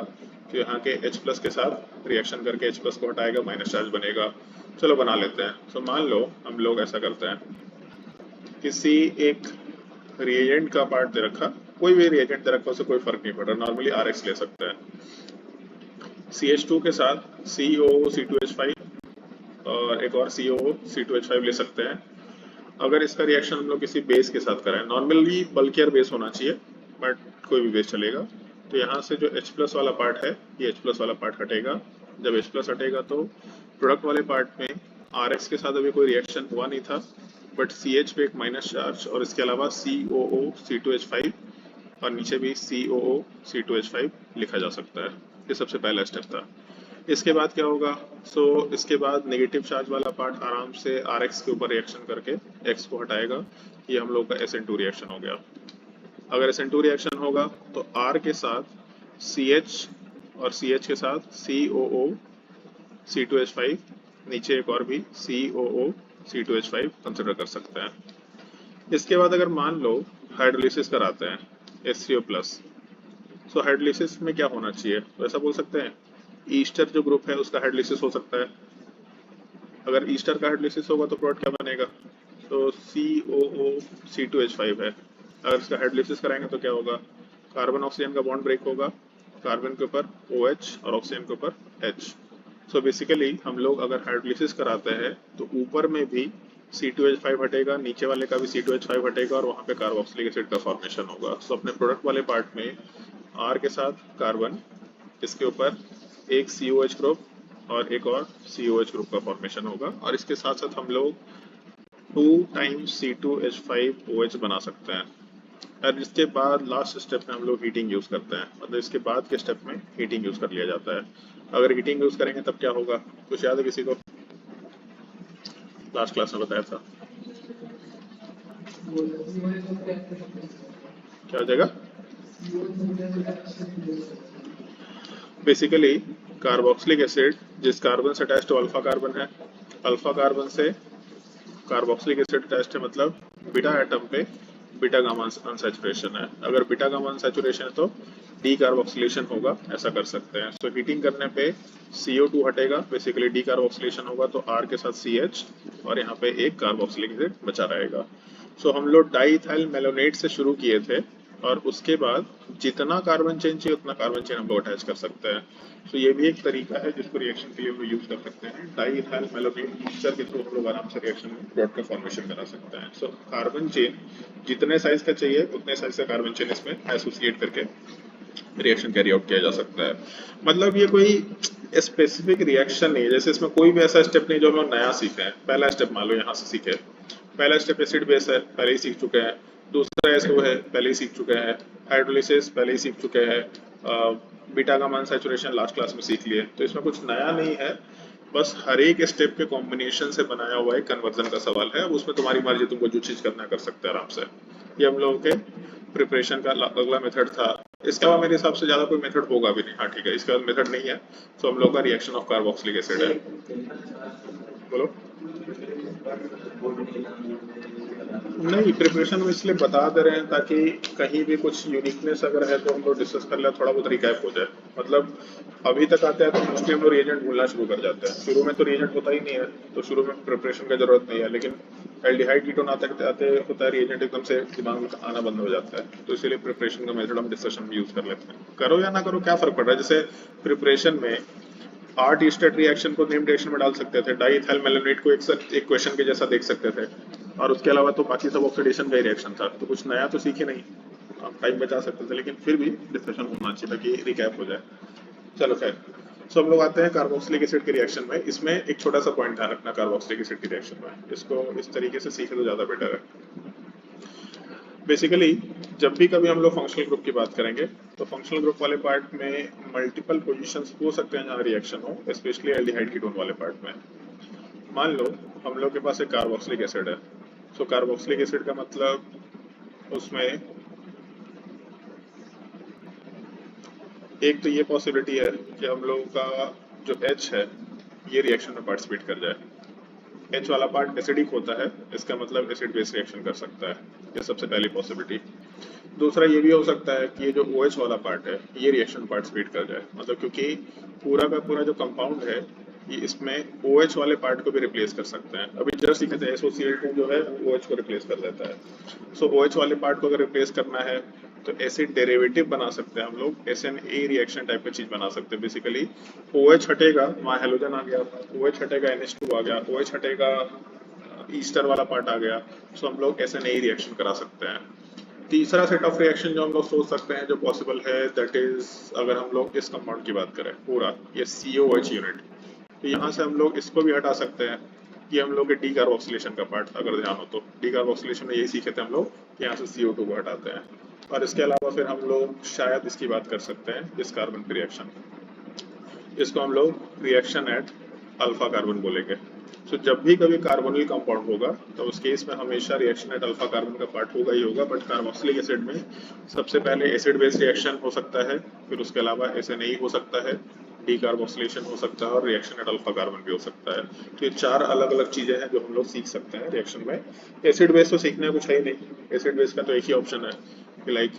तो यहाँ के H+ के साथ रिएक्शन करके H+ को हटाएगा, माइनस चार्ज बनेगा। चलो बना लेते हैं। तो मान लो हम लोग ऐसा करते हैं, किसी एक रिएजेंट का पार्ट दे रखा, कोई भी रिएजेंट दे रखा, उसे कोई फर्क नहीं पड़ रहा, नॉर्मली RX ले सकते हैं। CH2 के साथ COO C2H5 और एक और COO C2H5 ले सकते हैं। अगर इसका रिएक्शन हम लोग किसी बेस के साथ कराएं, नॉर्मली बल्कियर बेस होना चाहिए बट कोई भी बेस चलेगा, तो यहाँ से जो H+ वाला पार्ट है ये H+ वाला पार्ट हटेगा। जब H+ हटेगा तो प्रोडक्ट वाले पार्ट में RX के साथ अभी कोई रिएक्शन हुआ नहीं था, बट CH पे एक माइनस चार्ज और इसके अलावा COO C2H5 और नीचे भी COO C2H5 लिखा जा सकता है। ये सबसे पहला स्टेप था। इसके बाद क्या होगा? इसके बाद नेगेटिव चार्ज वाला पार्ट आराम से RX के ऊपर रिएक्शन करके X को हटाएगा। ये हम लोग का SN2 रिएक्शन हो गया। अगर SN2 रिएक्शन होगा तो R के साथ CH और CH के साथ COO C2H5, नीचे एक और भी COO C2H5 कंसिडर कर सकते हैं। इसके बाद अगर मान लो हाइड्रोलिसिस कराते हैं H3O+, सो हाइड्रोलिसिस में क्या होना चाहिए? तो ऐसा बोल सकते हैं ईस्टर जो ग्रुप है उसका हाइड्रोलिसिस हो सकता है। अगर ईस्टर का हाइड्रोलिसिस होगा तो प्रोडक्ट क्या बनेगा? तो COO C2H5 है। अगर इसका हाइड्रोलिसिस कराएंगे तो क्या होगा? कार्बन ऑक्सीजन का बॉन्ड ब्रेक होगा, कार्बन के ऊपर OH और ऑक्सीजन के ऊपर H। सो बेसिकली हम लोग अगर हाइड्रोलिसिस कराते हैं तो ऊपर में भी C2H5 हटेगा, नीचे वाले का भी C2H5 हटेगा और वहाँ पे कार्बोक्सिलिक एसिड का फॉर्मेशन होगा। सो अपने प्रोडक्ट वाले पार्ट में R के साथ कार्बन, इसके ऊपर एक COH ग्रुप और एक और COH ग्रुप का फॉर्मेशन होगा, और इसके साथ साथ हम लोग 2 टाइम्स C2H5OH बना सकते हैं। और इसके बाद लास्ट स्टेप में हम लोग हीटिंग यूज करते हैं, मतलब इसके बाद के स्टेप में हीटिंग यूज कर लिया जाता है। अगर हीटिंग यूज करेंगे तब क्या होगा, कुछ याद है किसी को? लास्ट क्लास में बताया था, क्या हो जाएगा? बेसिकली कार्बोक्सिलिक एसिड जिस कार्बन से अटैच तो अल्फा कार्बन है, अल्फा कार्बन से कार्बोक्सिलिक एसिड अटैच्ड है, मतलब बीटा एटम पे बीटा गामा अनसैचुरेशन है। अगर बीटा गामा अनसैचुरेशन है तो डी कार्बोक्सिलेशन होगा, ऐसा कर सकते हैं। सो हीटिंग करने पे CO2 हटेगा, बेसिकली डी कार्बोक्सिलेशन होगा तो R के साथ CH और यहाँ पे एक कार्बोक्सिलिक एसिड बचा रहेगा। सो हम लोग डाईइथाइल मेलोनेट से शुरू किए थे और उसके बाद जितना कार्बन चेन चाहिए उतना कार्बन चेन हम लोग अटैच कर सकते हैं। तो ये भी एक तरीका है जिसको रिएक्शन के लिए हम लोग यूज कर सकते हैं। डाईइथाइल मेलोनेट मिक्सचर के थ्रू हम लोग आराम से रिएक्शन में प्रोडक्ट का फॉर्मेशन करा सकते हैं। सो कार्बन चेन जितने साइज का चाहिए उतने साइज का कार्बन चेन इसमें एसोसिएट करके रिएक्शन कैरी आउट किया जा सकता है। मतलब ये कोई स्पेसिफिक रिएक्शन नहीं है, जैसे इसमें कोई भी ऐसा स्टेप नहीं जो हम लोग नया सीखे हैं। पहला स्टेप मान लो यहाँ से सीखे, पहला स्टेप एसिड बेस है, पहले ही सीख चुके हैं। दूसरा SO है, पहले ही सीख चुके हैं। हाइड्रोलिसिस पहले ही सीख चुके हैं। Beta gamma unsaturation last class में सीख लिए। तो इसमें कुछ नया नहीं है, बस हर एक स्टेप के कॉम्बिनेशन से बनाया हुआ एक कन्वर्जन का सवाल है। अब उसमें तुम्हारी मर्जी, तुमको जो चीज करना कर सकते हैं आराम से। ये हम लोगों के प्रिपरेशन का अगला मेथड था। इसके अलावा मेरे हिसाब से ज्यादा कोई मेथड होगा भी नहीं। हाँ ठीक है, इसके बाद मेथड नहीं है। तो हम लोग का रिएक्शन ऑफ कार्बोक्सिलिक एसिड है। बोलो। नहीं, प्रिपरेशन में इसलिए बता दे रहे हैं ताकि कहीं भी कुछ यूनिकनेस अगर है तो हम लोग डिस्कस कर ले, थोड़ा बहुत रिकैप हो जाए। मतलब अभी तक आते हैं तो मोस्टली हम लोग रिएजेंट भूलना शुरू कर जाते हैं। शुरू में तो रिएजेंट होता ही नहीं है, तो शुरू में प्रिपरेशन की जरूरत नहीं है। लेकिन एल्डिहाइड कीटोन आते आते होता है रिएजेंट एकदम से दिमाग में आना बंद हो जाता है। तो इसीलिए प्रिपरेशन का मेथड हम डिस्कशन में यूज कर लेते हैं। करो या ना करो क्या फर्क पड़ रहा है। जैसे प्रिपरेशन में 8 ईस्टर रिएक्शन को नेम रिएक्शन में डाल सकते थे, डाईइथाइल मेलोनेट को एक क्वेश्चन के जैसा देख सकते थे, और उसके अलावा तो बाकी सब ऑक्सीडेशन का ही रिएक्शन था। तो कुछ नया तो सीखे नहीं, आप टाइम बचा सकते थे, लेकिन फिर भी डिस्कशन होना चाहिए ताकि रिकैप हो जाए। चलो खैर, सो हम लोग आते हैं कार्बोक्सिलिक एसिड के रिएक्शन में। इसमें एक छोटा सा पॉइंट ध्यान रखना कार्बोक्सिलिक एसिड के रिएक्शन में, इसको इस तरीके से सीखे तो ज्यादा बेटर है। बेसिकली जब भी कभी हम लोग फंक्शनल ग्रुप की बात करेंगे तो फंक्शनल ग्रुप वाले पार्ट में मल्टीपल पोजीशंस हो सकते हैं जहाँ रिएक्शन हो, स्पेशली एल्डिहाइड कीटोन वाले पार्ट में। मान लो हम लोग के पास एक कार्बोक्सिलिक एसिड है। सो कार्बोक्सिलिक एसिड का मतलब उसमें एक तो ये पॉसिबिलिटी है कि हम लोगों का जो H है ये रिएक्शन में पार्टिसिपेट कर जाए। H वाला पार्ट एसिडिक होता है, इसका मतलब एसिड बेस रिएक्शन कर सकता है। ये सबसे पहली पॉसिबिलिटी। दूसरा ये भी हो सकता है कि ये जो OH वाला पार्ट है ये रिएक्शन पार्टिसिपेट कर जाए, मतलब क्योंकि पूरा का पूरा जो कंपाउंड है ये इसमें OH वाले पार्ट को भी रिप्लेस कर सकते हैं। अभी जस्ट सीखे थे SOCl2 जो है OH को रिप्लेस कर देता है। सो OH वाले पार्ट को अगर रिप्लेस करना है तो एसिड डेरिवेटिव बना सकते हैं हम लोग, SNA रिएक्शन टाइप की चीज बना सकते हैं। बेसिकली OH हटेगा, वहाँ हेलोजन आ गया, OH हटेगा NH2 आ गया, OH हटेगा ईस्टर वाला पार्ट आ गया। सो हम लोग SNA रिएक्शन करा सकते हैं। तीसरा सेट ऑफ रिएक्शन जो हम लोग सोच सकते हैं जो पॉसिबल है, दैट इज अगर हम लोग इस कंपाउंड की बात करें पूरा ये COH यूनिट, तो यहाँ से हम लोग इसको भी हटा सकते हैं। ये हम लोग के डी कार्बोक्सिलेशन का पार्ट अगर ध्यान हो तो डी कार्बोक्सिलेशन में यही सीखे थे हम लोग कि यहाँ से CO2 को हटाते हैं। और इसके अलावा फिर हम लोग शायद इसकी बात कर सकते हैं इस कार्बन की रिएक्शन, इसको हम लोग रिएक्शन एट अल्फा कार्बन बोलेंगे। तो जब भी कभी कार्बोनिल कंपाउंड होगा तो उस केस में हमेशा रिएक्शन एट अल्फा कार्बन का पार्ट होगा ही होगा। बट कार्बोक्सिलिक एसिड में सबसे पहले एसिड बेस रिएक्शन हो सकता है, फिर उसके अलावा SNA हो सकता है, डी कार्बोक्सिलेशन हो सकता है और रिएक्शन एट अल्फा कार्बन भी हो सकता है। तो ये 4 अलग अलग चीजें हैं जो हम लोग सीख सकते हैं रिएक्शन में। एसिड बेस तो सीखने कुछ है ही नहीं, एसिड बेस का तो एक ही ऑप्शन है कि लाइक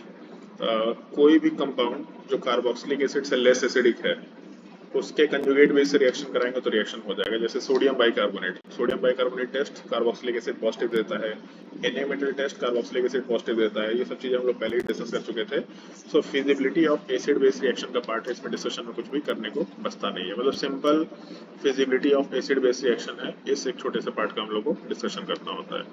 कोई भी कंपाउंड जो कार्बोक्सिलिक एसिड से लेस एसिडिक है उसके कंजुगेट बेस से रिएक्शन कराएंगे तो रिएक्शन हो जाएगा। जैसे sodium bicarbonate test carboxylic acid positive देता है, Na-मेटल टेस्ट कार्बोक्सिलिक एसिड पॉजिटिव देता है। ये सब चीजें हम लोग पहले ही डिस्कस कर चुके थे। So feasibility of acid base reaction का पार्ट है, इसमें डिस्कशन में कुछ भी करने को बचता नहीं है। मतलब simple feasibility of acid base reaction है, इस एक छोटे से पार्ट का हम लोग को डिस्कशन करना होता है।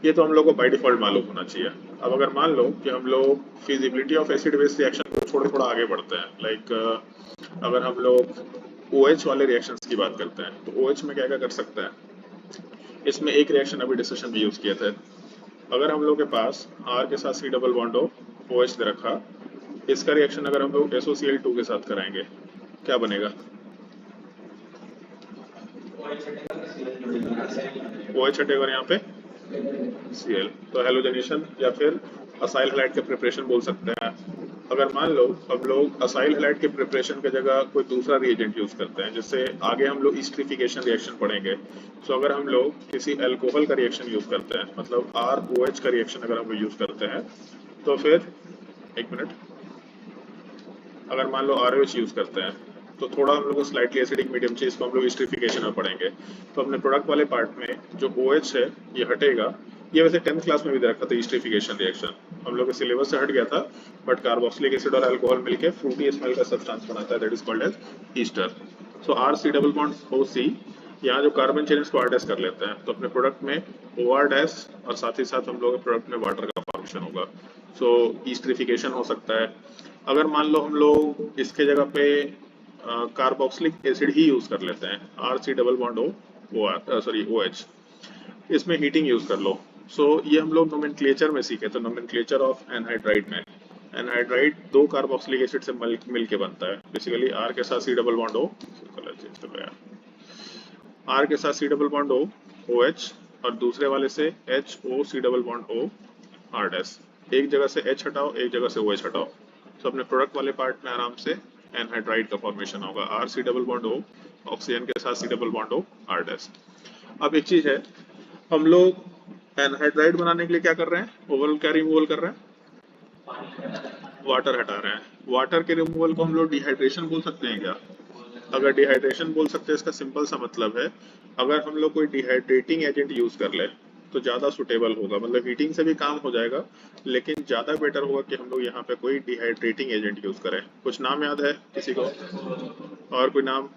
ये तो हम लोग को बाय डिफॉल्ट मालूम होना चाहिए। अब अगर मान लो कि हम लोग feasibility of acid base reaction को थोड़ा आगे बढ़ते हैं, लाइक अगर हम लोग OH वाले रिएक्शंस की बात करते हैं तो OH में क्या क्या कर सकते हैं। इसमें एक रिएक्शन अभी डिस्कशन में यूज किए थे, अगर हम लोग के पास R के साथ C डबल बॉन्ड हो, OH दे रखा, इसका रिएक्शन अगर हम लोग SOCl2 के साथ कराएंगे क्या बनेगा? OH हटेगा और यहाँ पे Cl, तो हेलोजनेशन या फिर असाइल हैलाइड के प्रिपरेशन बोल सकते हैं। अगर मान लो हम लोग असाइल हैलाइड के प्रिपरेशन की जगह कोई दूसरा रिएजेंट यूज करते हैं, जिससे आगे हम लोग इस्ट्रिफिकेशन रिएक्शन पढ़ेंगे। सो अगर हम लोग किसी अल्कोहल का रिएक्शन यूज करते हैं, मतलब ROH का रिएक्शन अगर हम लोग यूज करते हैं, तो फिर एक मिनट, अगर मान लो ROH यूज करते हैं तो थोड़ा हम लोग को स्लाइटली एसिडिक मीडियम चाहिए, इसको हम लोग इस्ट्रिफिकेशन में पढ़ेंगे। तो अपने प्रोडक्ट वाले पार्ट में जो OH है ये हटेगा। ये वैसे 10th क्लास में भी दे रखा था इस्ट्रिफिकेशन रिएक्शन, हम लोग के सिलेबस से हट गया था, बट कार्बोक्सिलिक एसिड और अल्कोहल मिलके फ्रूटी स्मेल का सब्सटेंस बनाता है, that is called as ester. So RC double bond OC, यहाँ जो कार्बन चेन इसको R- कर लेते हैं, तो अपने प्रोडक्ट में OR- और साथ ही साथ हम लोग के प्रोडक्ट में वाटर का फॉर्मेशन होगा। सो ईस्ट्रिफिकेशन हो सकता है। अगर मान लो हम लोग इसके जगह पे कार्बोक्सिलिक एसिड ही यूज कर लेते हैं, RC डबल बॉन्ड OH, इसमें हीटिंग यूज कर लो। सो ये हम लोग नोमेनक्लेचर में सीखे, तो नोमेनक्लेचर ऑफ एनहाइड्राइड में एनहाइड्राइड दो कार्बोक्सिलिक एसिड से मिल के बनता है। बेसिकली R के साथ C double bond O, colour change कर रहा है, R के साथ C double bond O OH, और दूसरे वाले से HOC double bond O R-, एक जगह से H हटाओ, एक जगह से OH हटाओ, तो अपने प्रोडक्ट वाले पार्ट में आराम से एनहाइड्राइड का फॉर्मेशन होगा, RC double bond O, oxygen के साथ C double bond O R-। अब एक चीज है, हम लोग एनहाइड्राइड बनाने के लिए क्या कर रहे हैं, ओवरऑल क्या रिमूवल कर रहे हैं, वाटर हटा रहे हैं। वाटर के रिमूवल को हम लोग डिहाइड्रेशन बोल सकते हैं क्या? अगर डिहाइड्रेशन बोल सकते हैं, इसका सिंपल सा मतलब है, अगर हम लोग कोई डिहाइड्रेटिंग एजेंट यूज कर ले तो ज्यादा सुटेबल होगा, मतलब हीटिंग से भी काम हो जाएगा, लेकिन ज्यादा बेटर होगा कि हम लोग यहाँ पे कोई डिहाइड्रेटिंग एजेंट यूज करें। कुछ नाम याद है किसी को, और कोई नाम?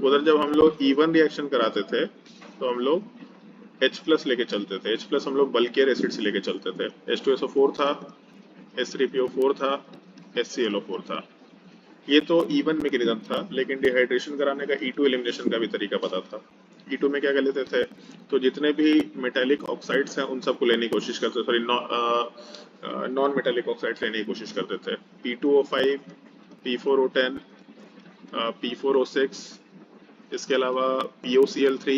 उधर जब हम लोग इवन रिएक्शन कराते थे तो हम लोग H+ लेके चलते थे, H+ हम लोग बल्कियर एसिड से लेके चलते थे, H2SO4 था, H3PO4 था, HClO4 था। ये तो इवन मैकेनिज्म था, लेकिन डिहाइड्रेशन कराने का E2 एलिमिनेशन का भी तरीका पता था। E2 में क्या कर लेते थे, तो जितने भी मेटेलिक ऑक्साइड्स हैं उन सबको लेने की कोशिश करते, सॉरी नॉन मेटेलिक ऑक्साइड्स लेने की कोशिश करते थे, P2O5, P4O10, P4O6, इसके अलावा POCl3,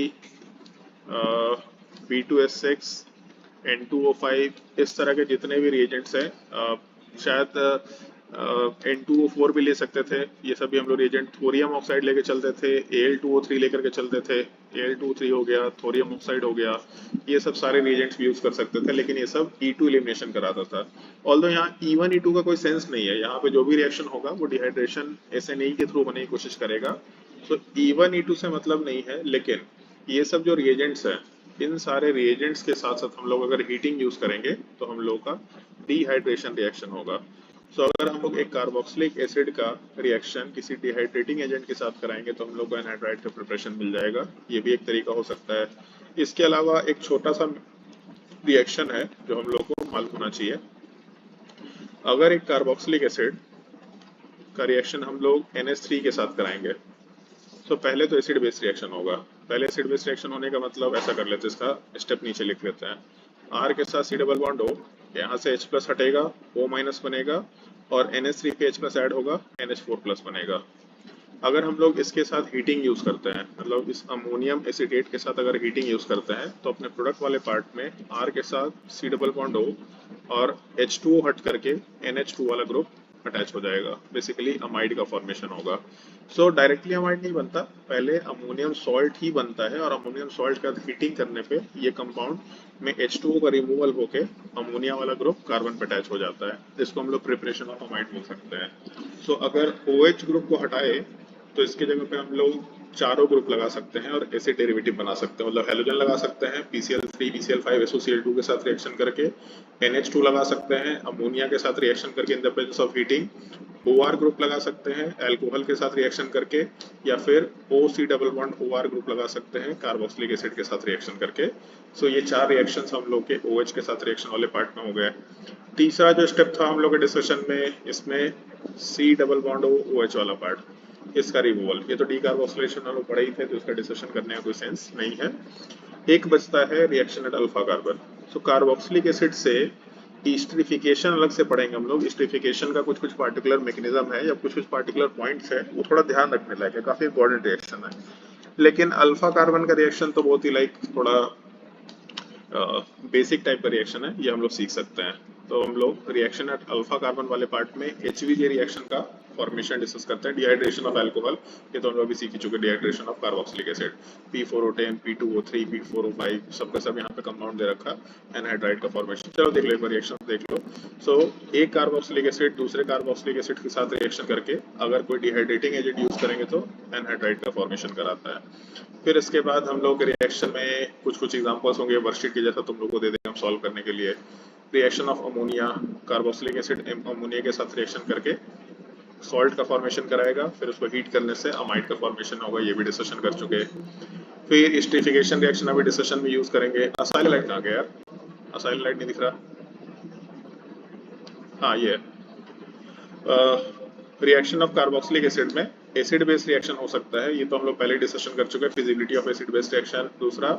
B2S6, N2O5, इस तरह के जितने भी रिएजेंट्स हैं, शायद N2O4 भी ले सकते थे, ये सभी हम लोग रिएजेंट, थोरियम ऑक्साइड लेके चलते थे, Al2O3 लेकर के चलते थे, Al2O3 हो गया, थोरियम ऑक्साइड हो गया, ये सब सारे रिएजेंट्स यूज कर सकते थे, लेकिन ये सब E2 एलिमिनेशन कराता था। ऑल्दो यहाँ E1 E2 का कोई सेंस नहीं है, यहाँ पे जो भी रिएक्शन होगा वो डिहाइड्रेशन SNA के थ्रू होने की कोशिश करेगा। सो E1 E2 से मतलब नहीं है, लेकिन ये सब जो रिएजेंट्स हैं, इन सारे रिएजेंट्स के साथ साथ हम लोग अगर हीटिंग यूज करेंगे तो हम लोग का डिहाइड्रेशन रिएक्शन होगा। सो अगर हम लोग एक कार्बोक्सिलिक एसिड का रिएक्शन किसी डिहाइड्रेटिंग एजेंट के साथ कराएंगे तो हम लोग को एनहाइड्राइड का प्रिपरेशन मिल जाएगा, ये भी एक तरीका हो सकता है। इसके अलावा एक छोटा सा रिएक्शन है जो हम लोग को मालूम होना चाहिए, अगर एक कार्बोक्सिलिक एसिड का रिएक्शन हम लोग NH3 के साथ कराएंगे, तो पहले तो एसिड बेस रिएक्शन होगा। पहले एसिड बेस रिएक्शन होने का मतलब ऐसा कर लेते हैं, इसका स्टेप नीचे लिख लेते हैं, R के साथ C डबल बॉन्ड O, यहाँ से H+ हटेगा, O- बनेगा, और NH3 पे H+ ऐड होगा, NH4+ बनेगा। अगर हम लोग इसके साथ हीटिंग यूज करते हैं, मतलब इस अमोनियम एसिटेट के साथ अगर हीटिंग यूज करते हैं, तो अपने प्रोडक्ट वाले पार्ट में R के साथ C डबल बॉन्ड O और H2O हट करके NH2 वाला ग्रुप अटैच हो जाएगा, बेसिकली अमाइड का फॉर्मेशन होगा। सो डायरेक्टली अमाइड नहीं बनता, पहले अमोनियम सॉल्ट ही बनता है, और अमोनियम सॉल्ट का हीटिंग करने पे ये कंपाउंड में H2O का रिमूवल होके अमोनिया वाला ग्रुप कार्बन पे अटैच हो जाता है, इसको हम लोग प्रिपरेशन ऑफ अमाइड बोल सकते हैं। सो अगर OH ग्रुप को हटाए तो इसके जगह पे हम लोग चारों ग्रुप लगा सकते हैं और एसिड डेरिवेटिव बना सकते हैं, मतलब हेलोजन लगा सकते हैं PCl3 PCl5 SOCl2 के साथ रिएक्शन करके, NH2 लगा सकते हैं अमोनिया के साथ रिएक्शन करके इन the presence of heating, OR group लगा सकते हैं अल्कोहल के साथ रिएक्शन करके, या फिर OC double bond OR group लगा सकते हैं कार्बोक्सिलिक एसिड के साथ रिएक्शन करके। सो ये चार रिएक्शंस हम लोग के OH के साथ रिएक्शन वाले पार्ट में हो गए। तीसरा जो स्टेप था हम लोग के डिस्कशन में, इसमें C डबल बॉन्ड OH वाला पार्ट, इसका रिमूवल। ये तो डीकार्बोक्सिलेशन हम लोग पढ़े ही थे, तो इसका डिस्कशन करने का कोई सेंस नहीं है। एक बचता है reaction at alpha carbon. So carboxylic acid से ईस्टरिफिकेशन अलग से पढ़ेंगे हम लोग। ईस्टरिफिकेशन का कुछ कुछ पार्टिकुलर मैकेनिज्म है या कुछ कुछ पार्टिकुलर पॉइंट्स है, वो थोड़ा ध्यान रखने लायक है, काफी इंपॉर्टेंट रिएक्शन है। लेकिन अल्फा कार्बन का रिएक्शन तो बहुत ही थोड़ा बेसिक टाइप का रिएक्शन है, ये हम लोग सीख सकते हैं। तो हम लोग रिएक्शन एट अल्फा कार्बन वाले पार्ट में HVJ रिएक्शन का फॉर्मेशन डिस्कस करते हैं। डिहाइड्रेशन ऑफ अल्कोहल, ये तो हम लोग भी सीख चुके हैं। Dehydration of carboxylic acid, P4O10, P2O3, P4O5, सबका सब यहाँ पे कंपाउंड दे रखा, एनहाइड्राइड का फॉर्मेशन। चलो देख लो एक बार रिएक्शन देख लो। सो एक कार्बोक्सिलिक एसिड दूसरे कार्बोक्सिलिक एसिड के साथ रिएक्शन करके अगर कोई डिहाइड्रेटिंग एजेंट यूज करेंगे तो एनहाइड्राइड का फॉर्मेशन कराता है। फिर इसके बाद हम लोग रिएक्शन में कुछ कुछ एग्जांपल्स होंगे, वर्कशीट के जैसा तुम लोग को दे देंगे हम सॉल्व करने के लिए। Reaction of ammonia, carboxylic acid ammonia के साथ रिएक्शन करके सॉल्ट का फॉर्मेशन कराएगा, फिर उसको हीट करने से अमाइड का फॉर्मेशन होगा, ये भी डिस्कशन कर चुके। फिर एस्टरिफिकेशन रिएक्शन अभी डिस्कशन में यूज करेंगे। असाइल लाइट कहाँ गया यार? असाइल लाइट नहीं दिख रहा। हाँ ये रिएक्शन ऑफ कार्बोक्सिलिक एसिड में एसिड बेस्ड रिएक्शन हो सकता है, ये तो हम लोग पहले डिस्कशन कर चुके हैं, feasibility of acid based reaction. दूसरा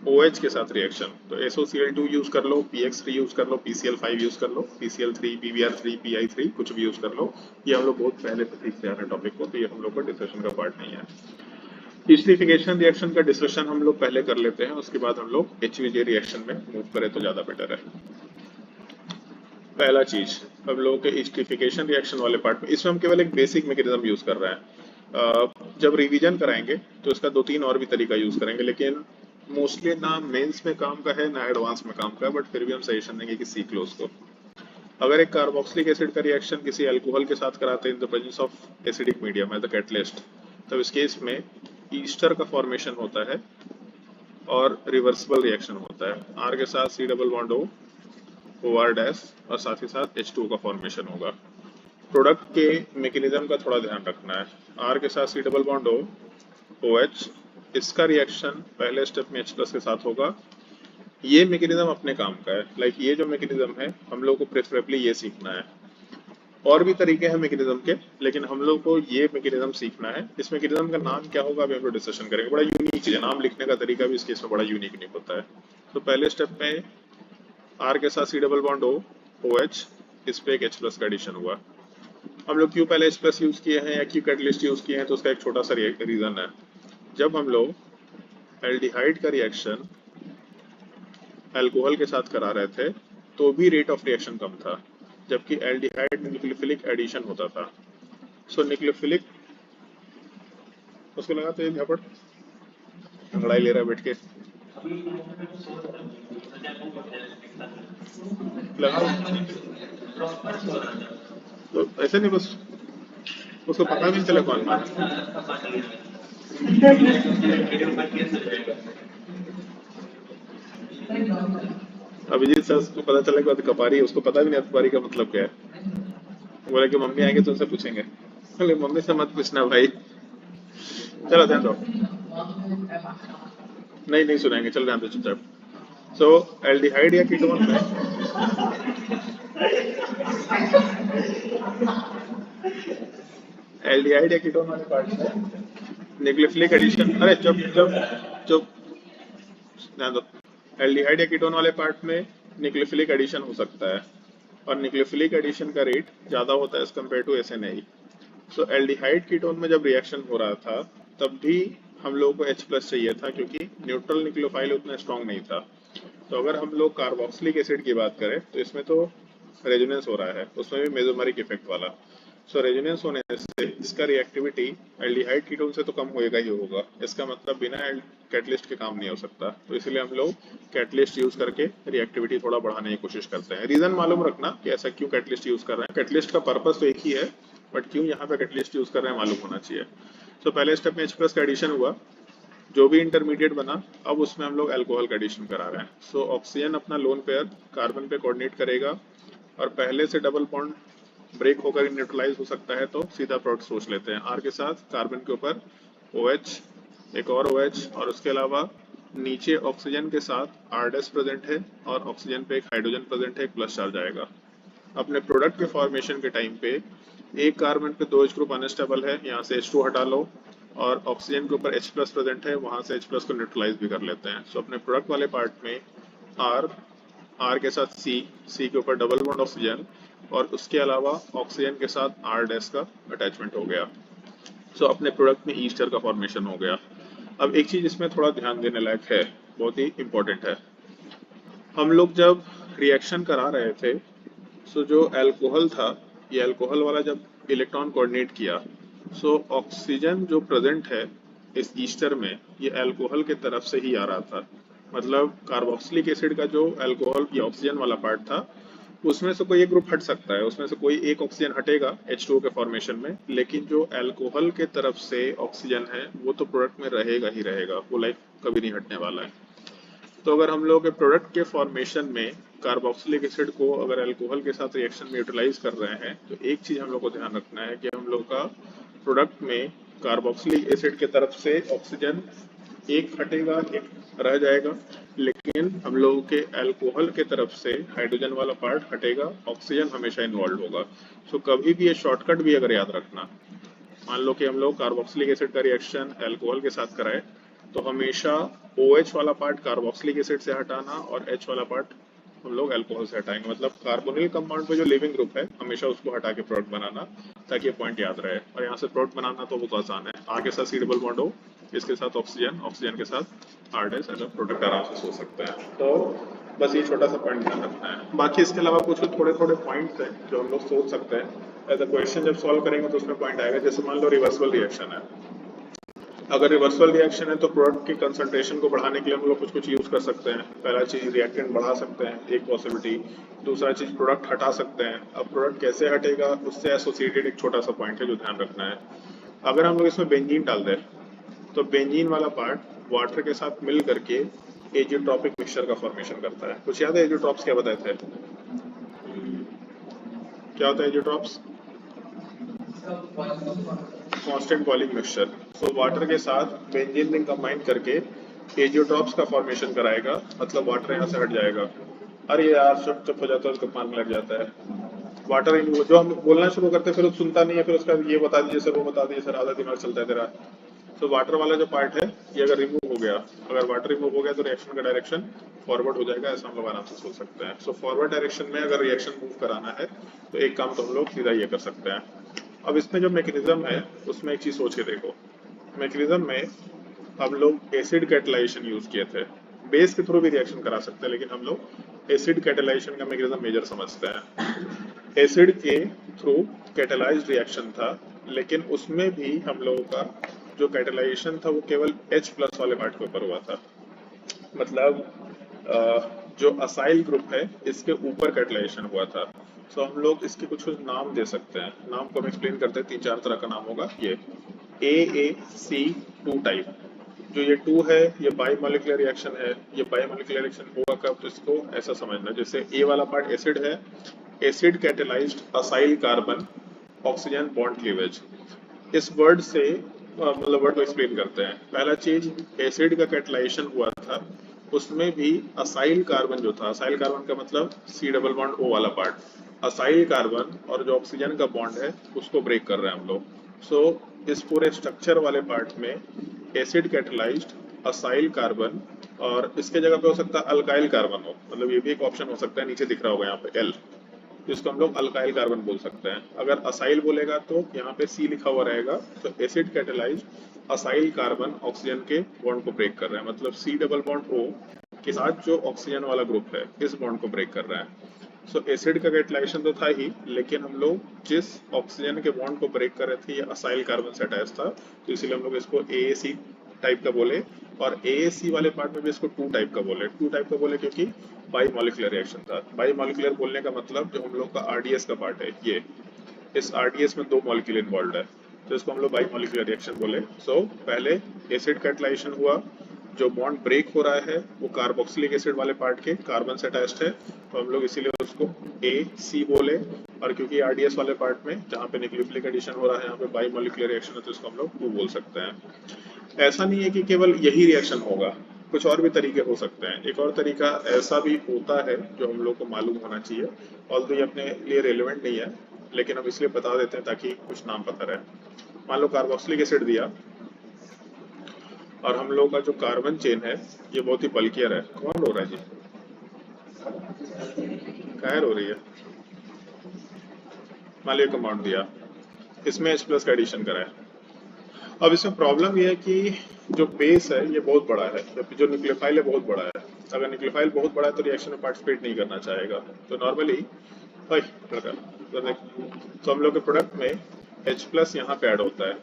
OH के साथ रिएक्शन, तो SOCl2 यूज कर लो, PX3 यूज कर लो, PCl5 यूज कर लो, PCl3, PBr3, PI3 कुछ भी यूज कर लो। ये हम लोग बहुत पहले से सीखते आ रहे हैं टॉपिक को, तो ये हम लोग का डिस्कशन का पार्ट नहीं है। एस्टरिफिकेशन रिएक्शन का डिस्कशन हम लोग पहले कर लेते हैं, उसके बाद हम लोग HVJ रिएक्शन में मूव करें तो ज्यादा बेटर है। पहला चीज हम लोगों के एस्टरिफिकेशन रिएक्शन वाले पार्ट में, इसमें हम केवल एक बेसिक मैकेनिज्म यूज कर रहे हैं। जब रिवीजन कराएंगे तो इसका 2-3 और भी तरीका यूज करेंगे, लेकिन मोस्टली ना मेंस में काम का है ना एडवांस में काम का है, बट फिर भी हम सजेशन देंगे कि सीख लो उसको। अगर एक कार्बोक्सिलिक एसिड का रिएक्शन किसी अल्कोहल के साथ कराते हैं in the presence of acidic medium as the catalyst, तब इस केस में ईस्टर का फॉर्मेशन होता है और रिवर्सिबल रिएक्शन होता है। R के साथ C double bond O, OR dash और साथ ही साथ H2O का फॉर्मेशन होगा। प्रोडक्ट के मैकेनिज्म का थोड़ा ध्यान रखना है। R के साथ C double bond O, OH, इसका रिएक्शन पहले स्टेप में H+ के साथ होगा। ये मैकेनिज्म अपने काम का है, लाइक ये जो मैकेनिज्म है हम लोग को प्रेफरेबली ये सीखना है। और भी तरीके हैं मैकेनिज्म के, लेकिन हम लोग को ये मैकेनिज्म सीखना है। इस मैकेनिज्म का नाम क्या होगा अभी हम लोग डिस्कशन करेंगे। बड़ा यूनिक चीज है, नाम लिखने का तरीका भी इस केस में बड़ा यूनिक नहीं होता है। तो पहले स्टेप में R के साथ C double bond O, OH, इस पे एक H+ का एडिशन हुआ। हम लोग क्यों पहले H+ यूज किए हैं या क्यों कैटलिस्ट यूज किए हैं, तो उसका एक छोटा सा रीजन है। जब हम लोग एल्डिहाइड का रिएक्शन अल्कोहल के साथ करा रहे थे तो भी रेट ऑफ रिएक्शन कम था, जबकि एल्डिहाइड में न्यूक्लियोफिलिक एडिशन होता था। सो न्यूक्लियोफिलिक, उसको लगा तो ये झपट लड़ाई ले रहा है बैठ के, लगा तो ऐसे नहीं, बस उसको पता भी नहीं चला कौन मारा। अभिजीत सर को पता चला कि कपारी है, उसको पता भी नहीं कपारी का मतलब क्या है। बोला कि मम्मी आएंगे तो उनसे पूछेंगे। बोले मम्मी से मत पूछना भाई, चलो ध्यान दो, नहीं नहीं सुनाएंगे, चल ध्यान दो चुपचाप। सो एल्डिहाइड या कीटोन में एल्डिहाइड या कीटोन वाले पार्ट में न्यूक्लियोफिलिक एडिशन, अरे चुप चुप चुप, ध्यान दो। एल्डिहाइड या कीटोन वाले पार्ट में न्यूक्लियोफिलिक एडिशन हो सकता है और न्यूक्लियोफिलिक एडिशन का रेट ज्यादा होता है as compared to SNA। So aldehyde ketone में जब रिएक्शन हो रहा था तब भी हम लोगों को H+ चाहिए था, क्योंकि न्यूट्रल न्यूक्लियोफाइल उतना स्ट्रांग नहीं था। तो अगर हम लोग कार्बोक्सिलिक एसिड की बात करें तो इसमें तो रेजोनेंस हो रहा है, उसमें भी मेसोमेरिक इफेक्ट वाला। सो रेजोनेंस होने से इसका रिएक्टिविटी एल्डिहाइड कीटोन से तो कम होएगा ही होगा, इसका मतलब बिना कैटलिस्ट के काम नहीं हो सकता। तो इसलिए हम लोग कैटलिस्ट यूज करके रिएक्टिविटी थोड़ा बढ़ाने की कोशिश करते हैं। रीजन मालूम रखना कि ऐसा क्यों कैटलिस्ट यूज कर रहे हैं। कैटलिस्ट का पर्पस तो एक ही है, बट क्यों यहाँ पे कैटलिस्ट यूज कर रहे हैं मालूम होना चाहिए। सो पहले स्टेप में H+ का एडिशन हुआ, जो भी इंटरमीडिएट बना अब उसमें हम लोग अल्कोहल का एडिशन करा रहे हैं। सो ऑक्सीजन अपना लोन पेयर कार्बन पे कोऑर्डिनेट करेगा और पहले से डबल बॉन्ड ब्रेक होकर न्यूट्रलाइज हो सकता है, तो सीधा प्रोडक्ट सोच लेते हैं। R के साथ कार्बन के ऊपर OH, एक और OH, और उसके अलावा नीचे ऑक्सीजन के साथ R- प्रेजेंट है और ऑक्सीजन पे एक हाइड्रोजन प्रेजेंट है, एक प्लस चार्ज आएगा। अपने प्रोडक्ट के फॉर्मेशन के टाइम पे एक कार्बन पे 2 H ग्रुप अनस्टेबल है, यहाँ से H2 हटा लो, और ऑक्सीजन के ऊपर H प्लस प्रेजेंट है, वहां से H प्लस को न्यूट्रलाइज भी कर लेते हैं। सो अपने प्रोडक्ट वाले पार्ट में R के साथ C के ऊपर डबल बॉन्ड ऑक्सीजन, और उसके अलावा ऑक्सीजन के साथ R डैश का अटैचमेंट हो गया। सो अपने प्रोडक्ट में ईस्टर का फॉर्मेशन हो गया। अब एक चीज इसमें थोड़ा ध्यान देने लायक है, बहुत ही इंपॉर्टेंट है। हम लोग जब रिएक्शन करा रहे थे, सो जो अल्कोहल था, ये अल्कोहल वाला जब इलेक्ट्रॉन कोऑर्डिनेट किया, सो ऑक्सीजन जो प्रेजेंट है इस ईस्टर में, ये अल्कोहल के तरफ से ही आ रहा था। मतलब कार्बोक्सिलिक एसिड का जो अल्कोहल या ऑक्सीजन वाला पार्ट था, उसमें से कोई एक ग्रुप हट सकता है, उसमें से कोई एक ऑक्सीजन हटेगा H2O के फॉर्मेशन में, लेकिन जो अल्कोहल के तरफ से ऑक्सीजन है वो तो प्रोडक्ट में रहेगा ही रहेगा, वो लाइक कभी नहीं हटने वाला है। तो अगर हम लोग प्रोडक्ट के फॉर्मेशन में कार्बोक्सिलिक एसिड को अगर अल्कोहल के साथ रिएक्शन में यूटिलाइज कर रहे हैं, तो एक चीज हम लोग को ध्यान रखना है कि हम लोग का प्रोडक्ट में कार्बोक्सिलिक एसिड के तरफ से ऑक्सीजन एक हटेगा, एक रह जाएगा, लेकिन हम लोगों के अल्कोहल के तरफ से हाइड्रोजन वाला पार्ट हटेगा, ऑक्सीजन हमेशा इन्वॉल्व होगा। सो कभी भी ये शॉर्टकट भी अगर याद रखना, मान लो कि हम लोग कार्बोक्सिलिक एसिड का रिएक्शन अल्कोहल के साथ कराए, तो हमेशा OH वाला पार्ट कार्बोक्सिलिक एसिड से हटाना और H वाला पार्ट हम लोग अल्कोहल से हटाएंगे। मतलब कार्बोनिल कंपाउंड पे जो लिविंग ग्रुप है हमेशा उसको हटा के प्रोडक्ट बनाना, ताकि ये पॉइंट याद रहे। और यहाँ से प्रोडक्ट बनाना तो बहुत आसान है, R के साथ C डबल बॉन्ड हो, इसके साथ ऑक्सीजन, ऑक्सीजन के साथ R डैश, ऐसा प्रोडक्ट आराम से सोच सकते हैं। तो बस ये छोटा सा पॉइंट ध्यान रखना है। बाकी इसके अलावा कुछ थोड़े थोड़े पॉइंट्स हैं जो हम लोग सोच सकते हैं एज अ क्वेश्चन जब सॉल्व करेंगे, तो उसमें पॉइंट आएगा। जैसे मान लो रिवर्सिबल रिएक्शन है, अगर रिवर्सिबल रिएक्शन है तो प्रोडक्ट की कंसंट्रेशन को बढ़ाने के लिए हम लोग कुछ कुछ यूज कर सकते हैं। पहला चीज रिएक्टेंट बढ़ा सकते हैं, एक पॉसिबिलिटी। दूसरा चीज प्रोडक्ट हटा सकते हैं। अब प्रोडक्ट कैसे हटेगा, उससे एसोसिएटेड एक छोटा सा पॉइंट है जो ध्यान रखना है। अगर हम लोग इसमें बेंजीन डाल दें, तो बेंजीन वाला पार्ट वाटर के साथ मिल करके एजियोट्रॉपिक मिक्सचर का फॉर्मेशन करता है। कुछ याद है एजियोट्रॉप्स क्या बताए थे? क्या होता है azeotropes? Constant boiling mixture. So water के साथ बेंजीन रिंग कंबाइन करके एजियोट्रॉप्स का फॉर्मेशन कराएगा, मतलब वाटर यहाँ से हट जाएगा। अरे यार चुप चुप हो जाता है, उसका पानी लग जाता है। वाटर जो हम बोलना शुरू करते हैं फिर वो सुनता नहीं है, फिर उसका ये बता दीजिए सर, वो बता दीजिए सर, आधा दिमाग चलता है तेरा। तो वाटर वाला जो पार्ट है ये अगर रिमूव हो गया, अगर वाटर रिमूव हो गया तो रिएक्शन का डायरेक्शन फॉरवर्ड हो जाएगा, ऐसा हम लोग आराम से सोच सकते हैं। सो फॉरवर्ड डायरेक्शन में अगर रिएक्शन मूव कराना है तो एक काम तो हम लोग सीधा ये कर सकते हैं। अब इसमें जो मैकेनिज्म है उसमें एक चीज सोच के देखो। मैकेनिज्म में हम लोग एसिड कैटेलाइजेशन यूज किए थे, बेस के थ्रू भी रिएक्शन करा सकते हैं, लेकिन हम लोग एसिड कैटेलाइजेशन का मैकेनिज्म मेजर समझते हैं। एसिड के थ्रू कैटेलाइज्ड रिएक्शन था, लेकिन उसमें भी हम लोगों का जो कैटेलाइजेशन था वो केवल H प्लस वाले पार्ट के ऊपर हुआ था। मतलब जो असाइल ग्रुप है इसके ऊपर कैटेलाइजेशन हुआ था। सो हम लोग इसके कुछ नाम दे सकते हैं, नाम को हम एक्सप्लेन करते हैं। 3-4 तरह का नाम होगा। ये AAC2 टाइप, जो ये 2 है ये बाइमोलिकुलर रिएक्शन है। ये बाइमोलिकुलर रिएक्शन होगा कब, तो इसको ऐसा समझना, जैसे A वाला पार्ट एसिड है, acid catalysed acyl carbon oxygen bond cleavage. इस वर्ड से मतलब वर्ड को एक्सप्लेन करते हैं। पहला चीज एसिड का कैटेलाइजेशन हुआ था, उसमें भी असाइल कार्बन जो था, असाइल कार्बन का मतलब C डबल बॉन्ड O वाला पार्ट, असाइल कार्बन और जो ऑक्सीजन का बॉन्ड है उसको ब्रेक कर रहे हैं हम लोग। सो इस पूरे स्ट्रक्चर वाले पार्ट में एसिड कैटेलाइज्ड असाइल कार्बन, और इसके जगह पे हो सकता है अल्काइल कार्बन हो, मतलब ये भी एक ऑप्शन हो सकता है, नीचे दिख रहा होगा यहाँ पे L, जिसको हम लोग अल्काइल कार्बन बोल सकते हैं। अगर असाइल बोलेगा तो यहाँ पे C लिखा हुआ रहेगा, तो acid catalysed acyl carbon oxygen के बॉन्ड को ब्रेक कर रहा है, मतलब C डबल बॉन्ड O के साथ जो ऑक्सीजन वाला ग्रुप है इस बॉन्ड को ब्रेक कर रहा है। सो एसिड का कैटेलाइजेशन तो था ही, लेकिन हम लोग जिस ऑक्सीजन के बॉन्ड को ब्रेक कर रहे थे ये असाइल कार्बन से अटैच था, तो इसीलिए हम लोग इसको AAC टाइप का बोले। और AAC वाले पार्ट में भी इसको 2 टाइप का बोले। 2 टाइप का बोले क्योंकि बाई मॉलिकुलर रिएक्शन था। बाई मॉलिकुलर बोलने का मतलब जो हम लोग का RDS का पार्ट है, ये इस RDS में 2 मॉलिक्यूल इन्वॉल्व है, तो इसको हम लोग बाई मॉलिकुलर रिएक्शन बोले। सो पहले एसिड कैटेलाइजेशन हुआ, जो बॉन्ड ब्रेक हो रहा है वो कार्बोक्सिलिक एसिड वाले पार्ट के कार्बन से अटैच्ड है, तो हम लोग इसीलिए उसको AC बोले। और क्योंकि RDS वाले पार्ट में जहाँ पे न्यूक्लियोफिलिक एडिशन हो रहा है यहाँ पे बाई मॉलिकुलर रिएक्शन है, तो इसको हम लोग 2 बोल सकते हैं। ऐसा नहीं है कि केवल यही रिएक्शन होगा, कुछ और भी तरीके हो सकते हैं। एक और तरीका ऐसा भी होता है जो हम लोग को मालूम होना चाहिए, ऑल्दो ये अपने लिए रेलेवेंट नहीं है। लेकिन हम इसलिए बता देते हैं ताकि कुछ नाम पता रहे। मान लो कार्बोक्सिलिक एसिड दिया और हम लोग का जो कार्बन चेन है ये बहुत ही बल्कियर है। कौन रो रहा है जी? काहे रो रही है? मान लो कंपाउंड दिया, इसमें H+ का एडिशन करा है। अब इसमें प्रॉब्लम ये है कि जो बेस है ये बहुत बड़ा है, जबकि जो न्यूक्लियोफाइल है बहुत बड़ा है। अगर न्यूक्लियोफाइल बहुत बड़ा है तो रिएक्शन में पार्टिसिपेट नहीं करना चाहेगा। तो नॉर्मली भाई लड़का तो देख, तो हम लोग के प्रोडक्ट में H+ यहाँ पे ऐड होता है।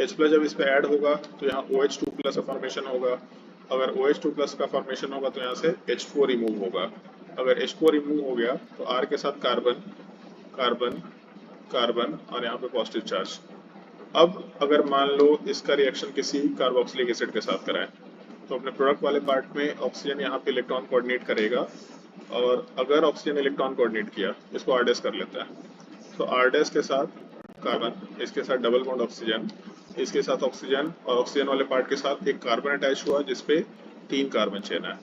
H+ जब इस पे ऐड होगा तो यहाँ OH2+ का फॉर्मेशन होगा। अगर OH2+ का फॉर्मेशन होगा तो यहाँ से H4 रिमूव होगा। अगर H4 रिमूव हो गया तो R के साथ कार्बन कार्बन कार्बन और यहाँ पे पॉजिटिव चार्ज। अब अगर मान लो इसका रिएक्शन किसी कार्बोक्सिलिक एसिड के साथ कराएं तो अपने प्रोडक्ट वाले पार्ट में ऑक्सीजन यहाँ पे इलेक्ट्रॉन कोऑर्डिनेट करेगा, और अगर ऑक्सीजन इलेक्ट्रॉन कोऑर्डिनेट किया इसको R- कर लेता है। तो R- के साथ कार्बन, इसके साथ डबल बॉन्ड ऑक्सीजन, इसके साथ ऑक्सीजन और ऑक्सीजन वाले पार्ट के साथ एक कार्बन अटैच हुआ जिसपे 3 कार्बन चेन है,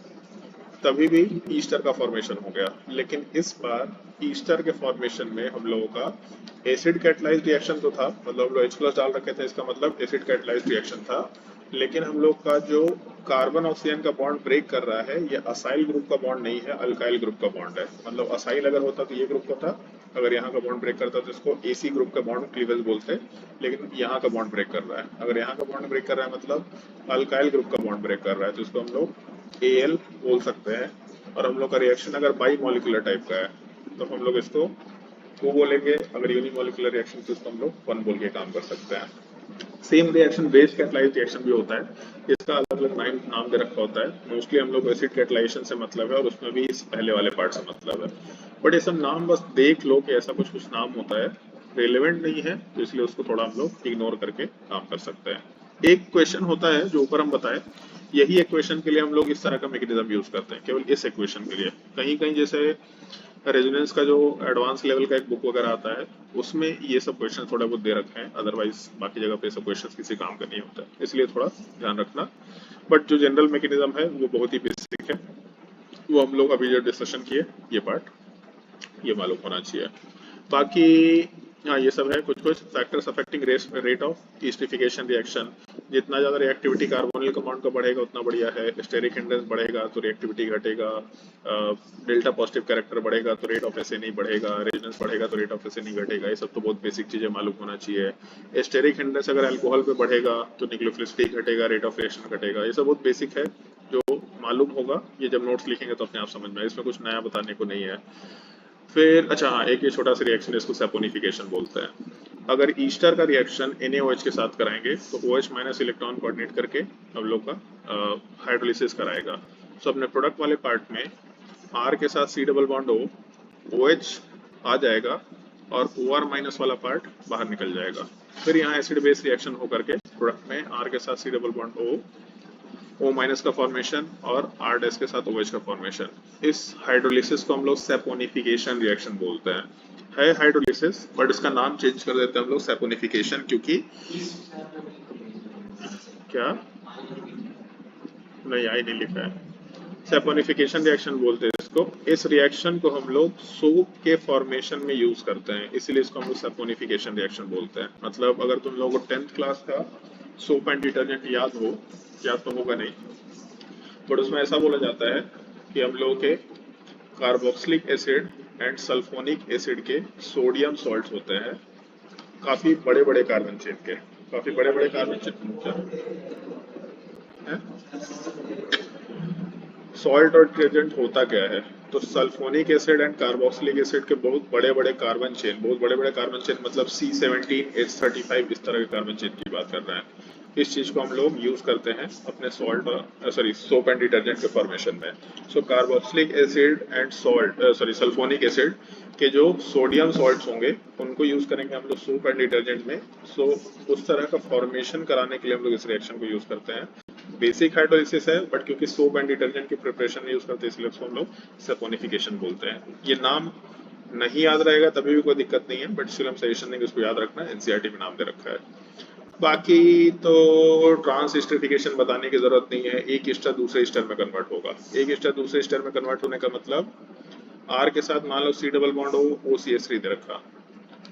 तभी भी ईस्टर का फॉर्मेशन हो गया। लेकिन इस बार ईस्टर के फॉर्मेशन में हम लोगों का एसिड कैटलाइज्ड रिएक्शन तो था, मतलब हम लोग H+ डाल रखे थे, इसका मतलब एसिड कैटलाइज्ड रिएक्शन था। लेकिन हम लोग का जो कार्बन ऑक्सीजन का बॉन्ड ब्रेक कर रहा है ये असाइल ग्रुप का बॉन्ड नहीं है, अल्काइल ग्रुप का बॉन्ड है। मतलब असाइल अगर होता तो ये ग्रुप होता, अगर यहाँ का बॉन्ड ब्रेक करता तो इसको AC ग्रुप का बॉन्ड क्लीवेज बोलते, लेकिन यहाँ का बॉन्ड ब्रेक कर रहा है। अगर यहाँ का बॉन्ड ब्रेक कर रहा है मतलब अल्काइल ग्रुप का बॉन्ड ब्रेक कर रहा है, तो इसको हम लोग AL बोल सकते हैं। और हम लोग का रिएक्शन अगर बाई मॉलिक्यूलर टाइप का है तो हम लोग इसको वो बोलेंगे, अगर यूनिमोलिकुलर रिएक्शन तो इसको हम लोग 1 बोल के काम कर सकते हैं। Same reaction base catalysed reaction भी होता है, इसका अलग अलग नाम दे रखा होता है। मोस्टली हम लोग एसिड कैटलाइजेशन से मतलब है और उसमें भी इस पहले वाले पार्ट से मतलब है। बट ये सब नाम बस देख लो कि ऐसा कुछ नाम होता है, रेलेवेंट नहीं है तो इसलिए उसको थोड़ा हम लोग इग्नोर करके काम कर सकते हैं। एक क्वेश्चन होता है जो ऊपर हम बताए, यही इक्वेशन के लिए हम लोग इस तरह का मैकेनिज्म यूज करते हैं, केवल इस इक्वेशन के लिए। कहीं कहीं जैसे रेजोनेंस का जो एडवांस लेवल का एक बुक वगैरह आता है उसमें ये सब क्वेश्चन थोड़ा बहुत दे रखे हैं, अदरवाइज बाकी जगह पे सब क्वेश्चन किसी काम का नहीं होता है, इसलिए थोड़ा ध्यान रखना। बट जो जनरल मैकेनिज्म है वो बहुत ही बेसिक है, वो हम लोग अभी जो डिस्कशन किए ये पार्ट ये मालूम होना चाहिए। बाकी हाँ ये सब है कुछ कुछ factors affecting rate of esterification reaction. जितना ज़्यादा रिएक्टिविटी कार्बोनिल कंपाउंड का बढ़ेगा उतना बढ़िया है। स्टेरिक हिंड्रेंस बढ़ेगा तो रिएक्टिविटी घटेगा, डेल्टा पॉजिटिव कैरेक्टर बढ़ेगा तो रेट ऑफ एसे नहीं बढ़ेगा, रेजोनेंस बढ़ेगा तो रेट ऑफ एसे नहीं घटेगा। ये सब तो बहुत बेसिक चीज़ें मालूम होना चाहिए। स्टेरिक हिंड्रेंस अगर अल्कोहल पे बढ़ेगा तो न्यूक्लियोफिलिसिटी घटेगा, रेट ऑफ रिएक्शन घटेगा। ये सब बहुत बेसिक है जो मालूम होगा, ये जब नोट्स लिखेंगे तो अपने आप समझ में आए, इसमें कुछ नया बताने को नहीं है। फिर अच्छा हाँ, एक ये छोटा सा रिएक्शन इसको सैपोनिफिकेशन बोलते हैं। अगर ईस्टर का रिएक्शन NaOH के साथ कराएंगे तो OH- इलेक्ट्रॉन कोऑर्डिनेट करके हम लोग का हाइड्रोलिसिस कराएगा। तो अपने प्रोडक्ट वाले पार्ट में R के साथ C double bond O, OH आ जाएगा और OR- वाला पार्ट बाहर निकल जाएगा। फिर यहाँ एसिड बेस रिएक्शन होकर के प्रोडक्ट में R के साथ C double bond O, O- का फॉर्मेशन और R- के साथ OH का फॉर्मेशन। इस हाइड्रोलिसिस को हम लोग सैपोनिफिकेशन रिएक्शन बोलते हैं। है हाइड्रोलिसिस बट इसका नाम चेंज कर देते हैं हम लोग सैपोनिफिकेशन, क्योंकि क्या नहीं आई नहीं लिखा है। सैपोनिफिकेशन रिएक्शन बोलते हैं इसको। इस रिएक्शन को हम लोग सोप के फॉर्मेशन में यूज करते हैं, इसीलिए इसको हम लोग सैपोनिफिकेशन रिएक्शन बोलते हैं। मतलब अगर तुम लोगों को 10th क्लास का सोप एंड डिटर्जेंट याद हो, याद तो होगा नहीं, बट उसमें ऐसा बोला जाता है कि हम लोगों के carboxylic acid and sulphonic acid के सोडियम सॉल्ट्स होते हैं, काफी बड़े बड़े कार्बन चेन के, काफी बड़े बड़े कार्बन चेन है। सॉल्ट और डिटर्जेंट होता क्या है? तो sulphonic acid and carboxylic acid के बहुत बड़े बड़े कार्बन चेन, बहुत बड़े बड़े कार्बन चेन मतलब C17 H35 इस तरह के कार्बन चेन की बात कर रहे हैं। इस चीज को हम लोग यूज करते हैं अपने सोप एंड डिटर्जेंट के फॉर्मेशन में। So carboxylic acid and sulphonic acid के जो सोडियम सॉल्ट्स होंगे उनको यूज करेंगे हम लोग सोप एंड डिटर्जेंट में। सो उस तरह का फॉर्मेशन कराने के लिए हम लोग इस रिएक्शन को यूज करते हैं। बेसिक हाइड्रोलिसिस है बट क्योंकि सोप एंड डिटर्जेंट की प्रिपरेशन में यूज करते हैं इसलिए उसको हम लोग सैपोनिफिकेशन बोलते हैं। ये नाम नहीं याद रहेगा तभी भी कोई दिक्कत नहीं है, बट इसलिए हम सजेशन देंगे उसको याद रखना, NCERT में नाम दे रखा है। बाकी तो ट्रांसस्टरिफिकेशन बताने की जरूरत नहीं है, एक ईस्टर दूसरे ईस्टर में कन्वर्ट होगा। एक ईस्टर दूसरे ईस्टर में कन्वर्ट होने का मतलब R के साथ मान लो C डबल बॉन्ड हो, OCH3 दे रखा,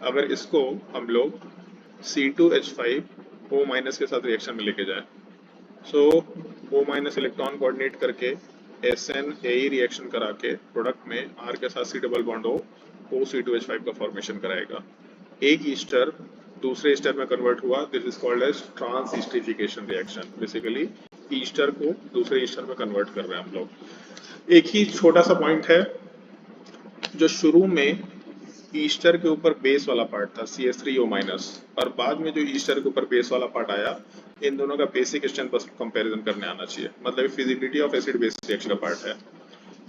अगर इसको हम लोग C2H5O माइनस के साथ रिएक्शन में लेके जाए, सो O माइनस इलेक्ट्रॉन कोऑर्डिनेट करके SN-AE रिएक्शन करा के प्रोडक्ट में R के साथ C double bond O C2H5 का फॉर्मेशन कराएगा। एक ईस्टर दूसरे ईस्टर में कन्वर्ट हुआ, this is called as transesterification reaction. Basically ester को दूसरे ईस्टर में कन्वर्ट कर रहे हैं हम लोग। एक ही छोटा सा पॉइंट है, जो शुरू में ईस्टर के ऊपर बेस वाला पार्ट था CH3O माइनस, और बाद में जो ईस्टर के ऊपर बेस वाला पार्ट आया, इन दोनों का बेसिक स्ट्रेंथ बस कंपैरिजन करने आना चाहिए, मतलब feasibility of acid base reaction का पार्ट है।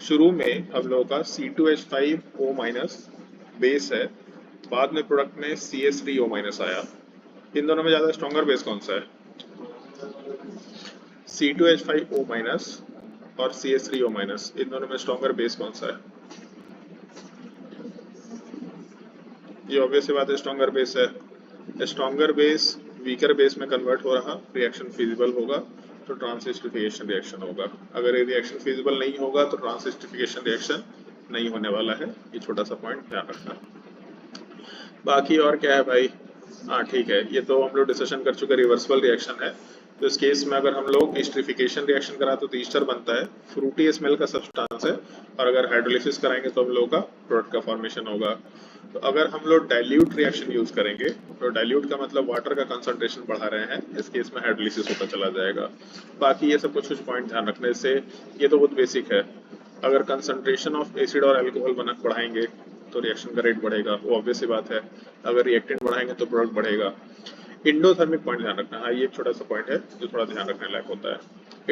शुरू में हम लोगों का C2H5O माइनस बेस है, बाद में प्रोडक्ट में CH3O माइनस आया। इन दोनों में ज्यादा स्ट्रॉन्गर बेस कौन सा है? C2H5O माइनस और CH3O माइनस, इन दोनों में स्ट्रॉन्गर बेस कौन सा है? ये ऑब्वियस सी बात है, स्ट्रॉन्गर बेस है। स्ट्रॉन्गर बेस वीकर बेस में कन्वर्ट हो रहा, रिएक्शन फिजिबल होगा तो ट्रांसएस्टरिफिकेशन रिएक्शन होगा। अगर ये रिएक्शन फिजिबल नहीं होगा तो ट्रांसएस्टरिफिकेशन रिएक्शन नहीं होने वाला है। ये छोटा सा पॉइंट ध्यान रखना। बाकी और क्या है भाई? हाँ ठीक है, ये तो हम लोग डिस्कशन कर चुके, रिवर्सिबल रिएक्शन है। तो इस केस में अगर हम लोग एस्टरिफिकेशन रिएक्शन कराते तो ईस्टर बनता है, फ्रूटी स्मेल का सब्सटेंस है, और अगर हाइड्रोलिसिस कराएंगे तो हम लोगों का प्रोडक्ट का फॉर्मेशन होगा। तो अगर हम लोग डाइल्यूट रिएक्शन यूज करेंगे, तो डाइल्यूट का मतलब वाटर का कंसंट्रेशन बढ़ा रहे हैं, इस केस में हाइड्रोलिसिस होता चला जाएगा। बाकी ये सब कुछ पॉइंट ध्यान रखने से, ये तो बहुत बेसिक है। अगर कंसंट्रेशन ऑफ एसिड और अल्कोहल बढ़ाएंगे तो रिएक्शन का रेट बढ़ेगा, वो ऑब्वियस सी बात है। अगर रिएक्टेंट बढ़ाएंगे तो प्रोडक्ट बढ़ेगा। इंडोथर्मिक पॉइंट ध्यान रखना, हाँ ये एक छोटा सा पॉइंट है जो थोड़ा ध्यान रखने लायक होता है।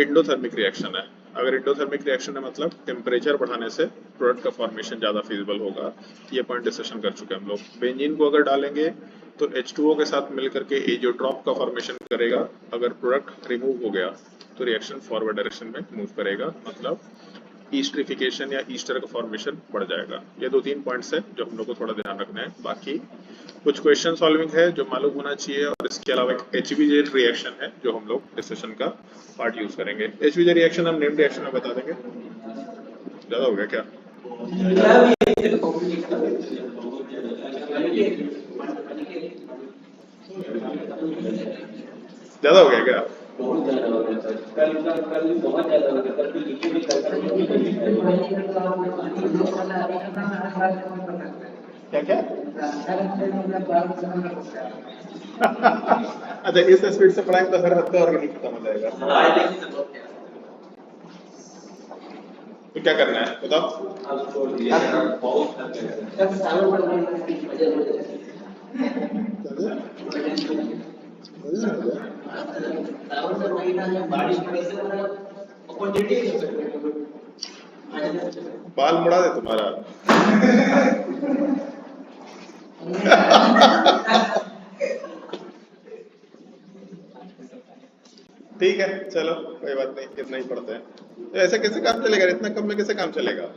इंडोथर्मिक रिएक्शन है, अगर इंडोथर्मिक रिएक्शन है मतलब टेम्परेचर बढ़ाने से प्रोडक्ट का फॉर्मेशन ज्यादा फिजिबल होगा। ये पॉइंट डिस्कशन कर चुके हैं हम लोग। बेंजीन को अगर डालेंगे तो H2O के साथ मिलकर के एजियोट्रॉप का फॉर्मेशन करेगा। अगर प्रोडक्ट रिमूव हो गया तो रिएक्शन फॉरवर्ड डायरेक्शन में मूव करेगा, मतलब ईस्टरिफिकेशन या ईस्टर का फॉर्मेशन बढ़ जाएगा। ये 2-3 पॉइंट्स है जो हम लोग को थोड़ा ध्यान रखना है। बाकी कुछ क्वेश्चन सॉल्विंग है जो मालूम होना चाहिए, और इसके अलावा एक HBJ रिएक्शन है जो हम लोग डिस्कशन का पार्ट यूज करेंगे। HBJ रिएक्शन हम नेम रिएक्शन में बता देंगे। ज्यादा हो गया क्या? ज्यादा हो गया क्या? क्या क्या? अच्छा, इस स्पीड से पढ़ाएंगे तो हर हफ्ते ऑर्गेनिक खत्म हो जाएगा। तो क्या करना है बताओ? बाल मुड़ा दे तुम्हारा। ठीक है, चलो कोई बात नहीं, इतना ही पढ़ते हैं। तो ऐसे कैसे काम चलेगा? इतना कम में कैसे काम चलेगा?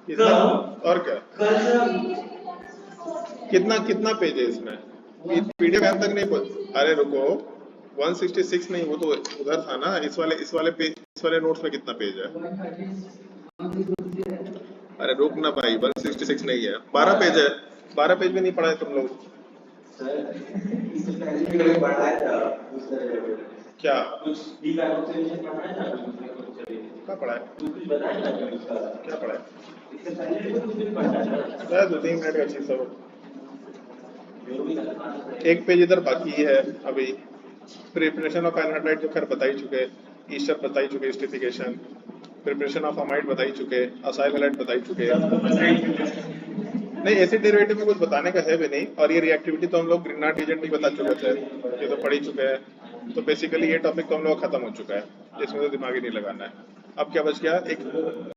इतना और क्या? कितना कितना पेज है इसमें? PDF यहाँ तक नहीं पहुंच। अरे रुको, 166 नहीं, वो तो उधर था ना। इस वाले नोट्स में कितना पेज है? अरे रुक ना भाई, 166 नहीं है, 12 पेज है। 12 पेज भी नहीं पढ़ा है तुम लोग? क्या क्या पढ़ा है? क्या पढ़ा है? 2-3 मिनट का चीज सब। एक पेज इधर बाकी है अभी। प्रिपरेशन ऑफ एनहाइड्राइड जो खैर बता ही चुके, ईस्टर बता ही चुके, एस्टरिफिकेशन, प्रिपरेशन ऑफ अमाइड बता ही चुके, असाइल हैलाइड बता ही चुके। नहीं, एसिड डेरिवेटिव में कुछ बताने का है भी नहीं, और ये रिएक्टिविटी तो हम लोग ग्रीनार्ड एजेंट भी बता चुके थे, ये तो पढ़ ही चुके हैं। तो बेसिकली ये टॉपिक तो हम लोग खत्म हो चुका है, इसमें तो दिमाग ही नहीं लगाना है। अब क्या बच गया? एक